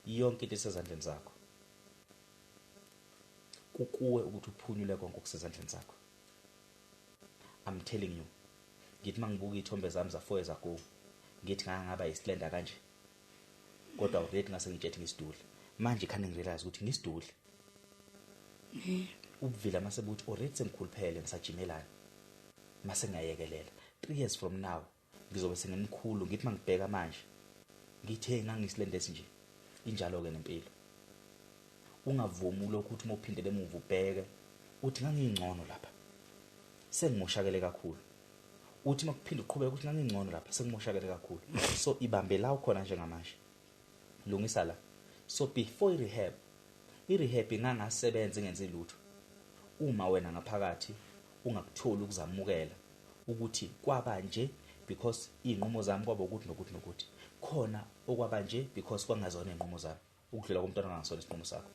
yonke into isezandleni zakho. Kukuwe ukuthi uphunyule konke okusezandleni zakho. I'm telling you, ngithi mangibuka ithombe zami za 4 years ago ngithi ngangaba islender kanje, kodwa already ngase ngitshethi ngisidudle. Manje khane ngirealize ukuthi ngisidudle. Ubuvila mase buthi already semkhuluphele ngisajimelana mase ngayekelela. 3 years from now ngizobe sengimkhulu ngithi mangibheka manje ngithe ngangisilendesi nje. Injalo ke nempilo. Ungavumi lokho ukuthi mawuphindele emuva ubheke uthi ngangingcono lapha sengimoshakele kakhulu. Uthi makuphinda uqhubeka ukuthi ngangingcono lapha sengimoshakele kakhulu. So ibambe la ukhona njengamanje. Lungisa la. So before i-rehab ingangasebenza ngenze lutho. Uma wena ngaphakathi ungakutholi ukuzamukela ukuthi kwaba nje because inqumo zami kwaba ukuthi nokuthi nokuthi khona okwaba nje because kwangazona inqumo zami. Ukudlula komntwana ngasona isinqumo sakho,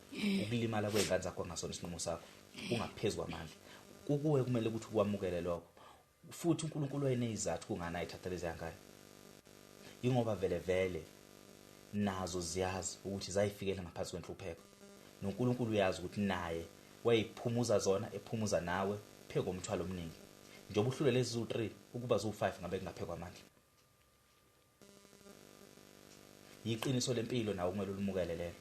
ukulimala kwezingane zakho ngasona isinqumo sakho, ungaphezulu kwamandla. Kukuwe kumele ukuthi ukwamukele lokho. Futhi uNkulunkulu wayenezizathu kungana ayithatha lezi yangane. Ingoba vele nazo ziyazi ukuthi zayifikela ngaphansi kwenhlupheko. NoNkulunkulu uyazi ukuthi naye wayiphumuza zona ephumuza nawe pheko umthwalo omningi. Njengoba uhlule lezi zu3 ukuba zu5 ngabe kungaphekwa amandla. Yiqiniso lempilo nawe kumele ulumukele lelo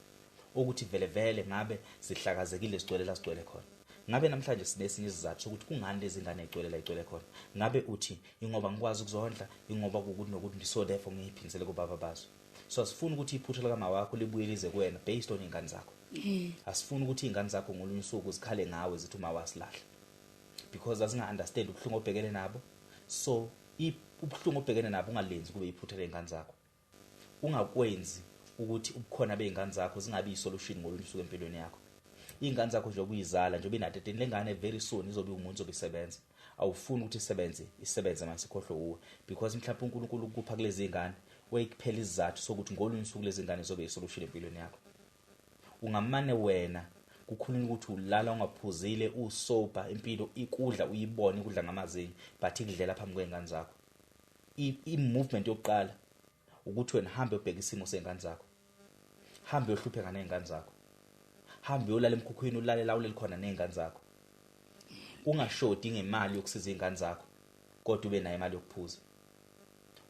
ukuthi vele ngabe sihlakazekile sigcwele khona. Ngabe namhlanje sinesinye isizathu sokuthi kungani lezi ngane igcwele khona. Ngabe uthi ingoba ngikwazi ukuzondla, ingoba ukuthi nokuthi ndiso therefore ngiyiphindisele kubaba bazo. So asifuni ukuthi iphutha lika mama wakho libuye lize kuwena based on ingane zakho. Asifuni ukuthi ingane zakho ngolunye usuku zikhale ngawe zithi uma wasilahla. Because asinga understand ubuhlungu obhekene nabo. So ubuhlungu obhekene nabo ungalenzi kube iphutha lengane zakho. Ungakwenzi ukuthi ubukhona beingane zakho zingabi isolution ngolunye usuku empilweni yakho. Ingane zakho nje obuyizala nje obinateteni lengane very soon izobe umuntu obisebenza. Awufuni ukuthi isebenze mase khohlwe uwe because mhlawumbe uNkulunkulu ukupha kulezi ingane wayikuphela izizathu sokuthi ngolunye usuku lezi ingane zobe isolution empilweni yakho. Ungamane wena kukhuluma ukuthi ulala ungaphuzile usober impilo ikudla uyibone ikudla ngamazinyo but ikudlela phambi kwengane zakho. I-movement yokuqala ukuthi wena hambe ubheka isimo sengane zakho. Hambe uyihlupheka nezingane zakho. Hambe uyolala emkhukhwini ulale la uleli khona nezingane zakho. Ungashodi ngemali yokusiza izingane zakho kodwa ube nayo imali yokuphuza.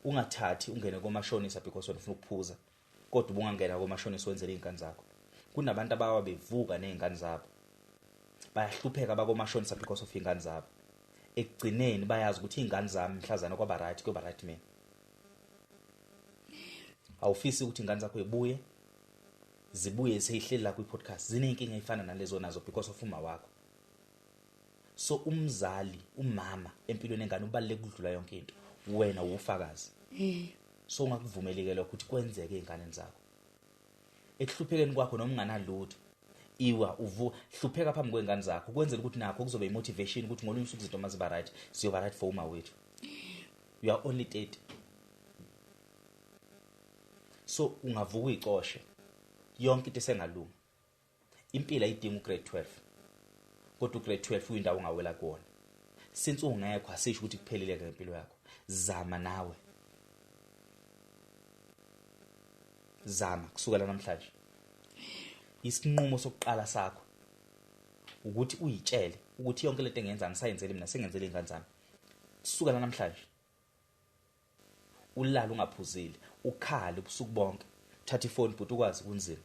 Ungathathi ungene komashonisa because wena ufuna ukuphuza kodwa ubungangena komashonisa wenzele izingane zakho. Kunabantu abawa bevuka nezingane zabo. Bayahlupheka bakomashonisa because of izingane zabo. Ekugcineni bayazi ukuthi izingane zami mhlazana kwaba right kuba right mina. Awufisi ukuthi ingane zakho zibuye seyihleli la kwi-podcast zinenkinga efana nalezo nazo because of uma wakho. So umzali, umama empilweni engane ubaluleke ukudlula yonke into. Wena ufakazi. So ungakuvumeleke lokho ukuthi kwenzeke izingane zakho. Ekuhluphekeni kwakho noma unganalutho iwa hlupheka phambi kwengane zakho kwenzela ukuthi nakho kuzobe imotivation ukuthi ngolunye usuku izinto maziba right siyoba right for uma wethu. You are only 30. So ungavuka uyicoshe yonke into esengalunga. Impilo ayidinga ugrade 12 kodwa ugrade 12 uyindawo ongawela kuona. Since ungekho asisho ukuthi kuphelile ngempilo yakho. Zama nawe. Zama kusukela namhlanje. Isinqumo sokuqala sakho ukuthi uyitshele ukuthi yonke lento engenza ngisayenzele mina sengenzele izingane zami. Kusukela namhlanje. Ulala ungaphuzile, ukhale ubusuku bonke. Thatha ifoni but ukwazi kunzima.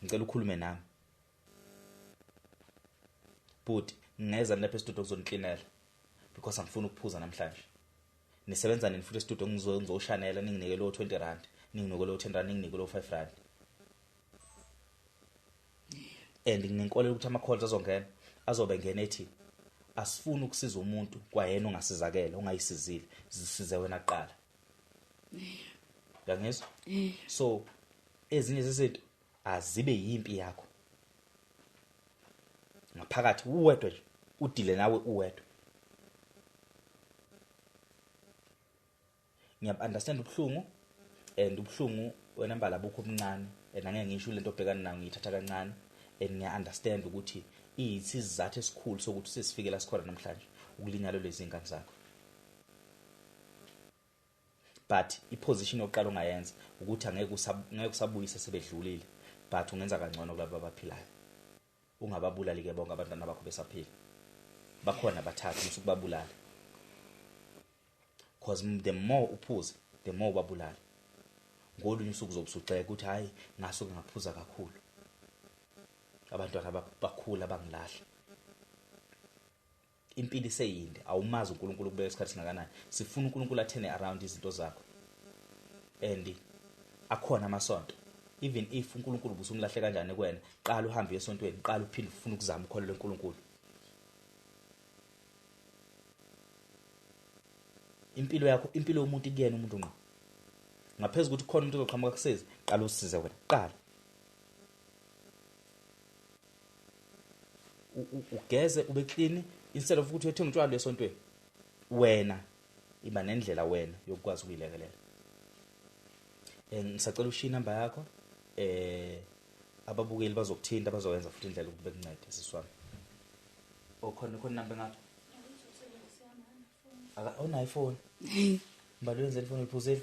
Ngicela ukhulume nami. But ngeza lapha estudio kuzonixinela because angifuni ukuphuza namhlanje. nisebenza nini futhi e-studio ngizoshanela ninginike lo 20 rand ninginike lo 10 rand ninginike lo 5 rand and nginenkolelo ukuthi ama-calls azongena azobe ngena ethi asifuni ukusiza umuntu kwayena ongasizakela ongayisizile zisize wena kuqala ngiyangizwa so ezinye zezinto azibe yimpi yakho ngaphakathi uwedwa nje udile nawe uwedwa ngiyab-understand ubuhlungu and ubuhlungu wena mbala bukho omncane and angeke ngisho lento obhekana nayo ngiyithatha kancane and ngiya-understand ukuthi isizathu esikhulu sokuthi sesifike la sikhona namhlanje ukulinyalo lezingane zakho but iposition yokuqala ongayenza ukuthi angeke usabuyisa sebedlulile but ungenza kangcono kulabo abaphilayo ungababulali ke bonke abantwana bakho besaphila bakhona bathathu usukubabulala because the more uphuza the more ubabulala ngolunye usuku uzobusuxeka ukuthi hayi ngasuke ngaphuza kakhulu abantwana bakhula bangilahla impilo iseyinde awumazi uNkulunkulu kubeka isikhathi singakanani sifuna uNkulunkulu athene around izinto zakho and akhona amasonto even if uNkulunkulu busumlahle kanjani kuwena qala uhambe esontweni qala uphinde ufuna ukuzama ukholelwa uNkulunkulu impilo yakho impilo yomuntu kuyena umuntu ngqo ngaphezulu ukuthi khona umuntu ozoqhamuka kusezi qala usize wena qala ugeze ube clean instead of ukuthi uyethenga utshwala esontweni wena iba nendlela wena yokwazi ukuyilekelela ngisacela ushiya inamba yakho ababukeli bazokuthinta bazowenza futhi indlela ukuthi bekuncede siswami khona inamba ngathi ona iPhone mbalo yenza iPhone uyiphuzile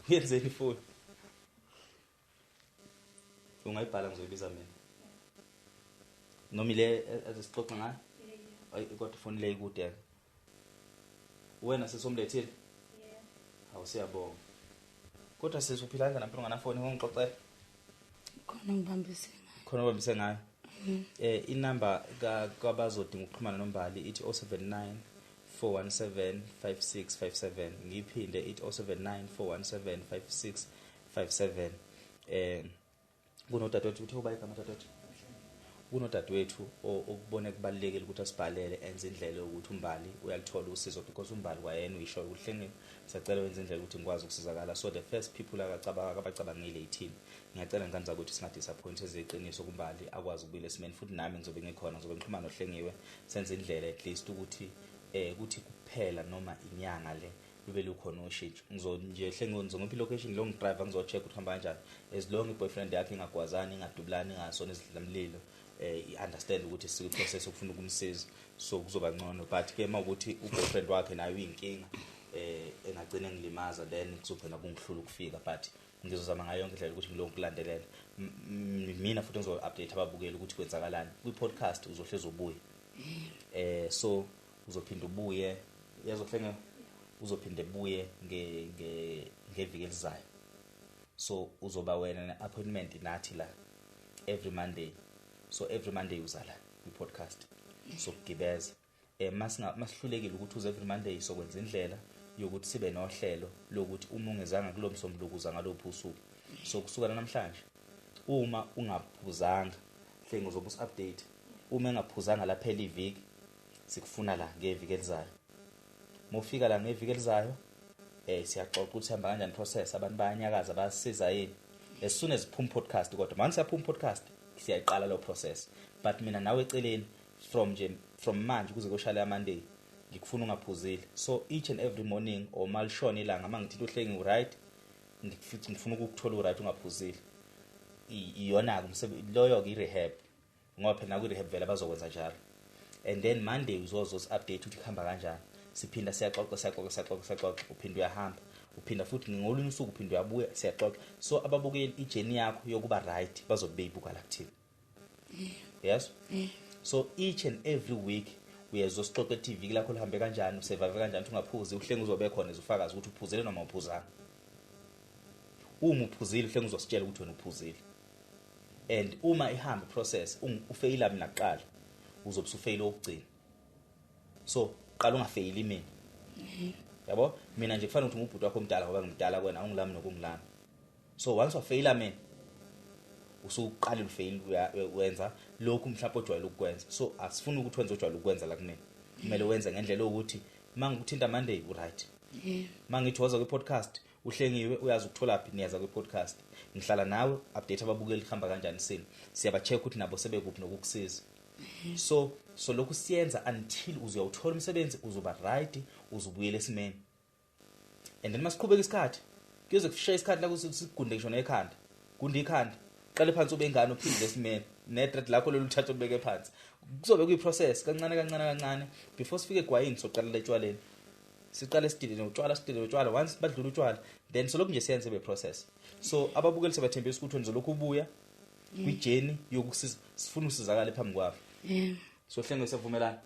yenze iPhone ungayibhala ngizoyibiza mina noma ile azisixoxa ngayo kodwa ifoni le ikude wena sesomlethile awusiyabonga kodwa sesuphila kanjani nampilo nganafoni ngixoxela khona ngibambise ngayo inamba kwabazodinga ukuxhumana nombali ithi 079 417 5657 ngiphinde ithi 079 417 5657 kunodadewethu uthi uba igama dadewethu kunodadewethu okubone kubalekile ukuthi asibhalele enze indlela yokuthi umbali uyalithola usizo because umbali wayena uyisho ukuhlengile sicela wenze indlela ukuthi ngikwazi ukusizakala so the first people abacabangile ithini ngiyacela ngicela ukuthi singadisappoint ezeqiniso kumbali akwazi ukubile esimeni futhi nami ngizobe ngikhona ngizobe ngixhumana nohlengiwe senze indlela at least ukuthi ukuthi kuphela noma inyanga le ube lukhona ushintsho nje hlengiwe ngizongiphi location lo ngidrive ngizocheck ukuthi hamba kanjani as long boyfriend yakhe ingagwazani ingadubulani ingasona izidlamlilo understand ukuthi siku-process ukufuna ukumsiza so kuzoba ngcono but ke mawukuthi uboyfriend wakhe nayo uyinkinga engagcina ngilimaza then kuzogcina kungihlula ukufika but ngizozama ngayo yonke indlela ukuthi ngiloko kulandelela mina futhi ngizo-update ababukeli ukuthi kwenzakalani kwi-podcast uzohlezi ubuye so uzophinda ubuye yazohlenge uzophinde buye ngeviki elizayo so uzoba wena ne-appointment nathi la every Monday so every Monday uzala kwi-podcast so kugibeza masihlulekile ukuthi uze every Monday sokwenza indlela yokuthi sibe nohlelo lokuthi uma ungezanga kulo msombuluko uza ngalopho usuku so kusuka namhlanje uma ungaphuzanga hlengo uzobe usu-update uma engaphuzanga laphela iviki sikufuna la ngeviki elizayo mofika la ngeviki elizayo siyaxoxa ukuthi hamba kanjani process abantu bayanyakaza bayasiza yini as soon as phum podcast kodwa manje siyaphum podcast siyayiqala lo process but mina nawe eceleni from manje kuze koshale Monday ngikufuna ungaphuzile so each and every morning or malishona ilanga mangithi uhlengi right ngifuna ukukuthola right ungaphuzile iyona loyo ke rehab ngoba phela ku rehab vele bazokwenza njalo and then Monday uzozi-update ukuthi kuhamba kanjani siphinda siyaxoxa uphinde uyahamba uphinda futhi ngolunye usuku uphinde uyabuya siyaxoxa so ababukeli ijourney yakho yokuba right bazobe beyibuka la kuthini yes so each and every week uyezosixoxa eTV lakho lihambe kanjani usurvive kanjani ukuthi ungaphuzi uhlengi uzobe khona ezofakaza ukuthi uphuzile noma uphuzanga uma uphuzile uhlengi uzositshela ukuthi wena uphuzile and uma ihamba process ufaila mina kuqala uzobe usufail okugcina so qala ungafaili mina yabo mina nje kufanele ukuthi ngubhuti wakho omdala ngoba ngimdala kwena ungilami nokungilami so once wafaila mina usuqala ufail wenza lokhu mhlawumbe ojwayele ukwenza so asifuni ukuthi wenze ojwayele ukwenza la kumina kumele wenze ngendlela ukuthi mangikuthinta Monday right mangithi waza kwi-podcast uhlengiwe uyazi ukuthola phi niyaza kwi-podcast ngihlala nawe update ababukeli ihamba kanjani sini siyabacheck ukuthi nabo sebekuphi nokukusiza so lokhu siyenza until uzuyawuthola umsebenzi uzoba right uzubuyela esimeni and then masiqhubeka isikhathi kuyoze kufishe isikhathi la kusigunde ngisho nekhanda gunde ikhanda qale phansi ube ingane uphinde lesimeni netred lakho loluthatha ubeke phansi kuzobe kuyiprocess kancane before sifike egwayini soqala letshwaleni siqale sidile utshwala once badlula utshwala then solokhu nje siyenze be process so ababukeli sebathembisa ukuthi nizolokhu ubuya kwi-journey yokusiza sifuna usizakala phambi kwabo so hlenge sevumelana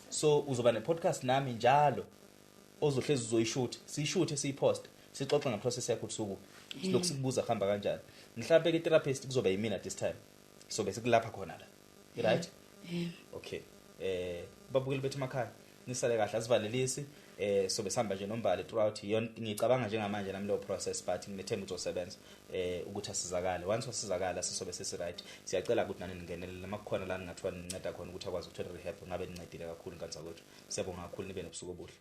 so uzoba ne-podcast nami njalo ozohlezi uzoyishoot siyishuthe siyipost sixoxe ngeprocess yakho usuku silokhu sikubuza hamba kanjani mhlawumbe ke-therapist kuzoba yimina this time so bese kulapha khona la right okay babukeli bethu emakhaya nisale kahle asivalelisi so besihamba nje nombali throughout ngicabanga njengamanje nami lo process but ngithemba uzosebenza ukuthi asizakale once wasizakala sisobe sesi right siyacela ukuthi nani ningenelele makukhona la ningathiwa ninceda khona ukuthi akwazi ukuthola rehab ngabe nincedile kakhulu kanti sakwethu siyabonga kakhulu nibe nobusuku obuhle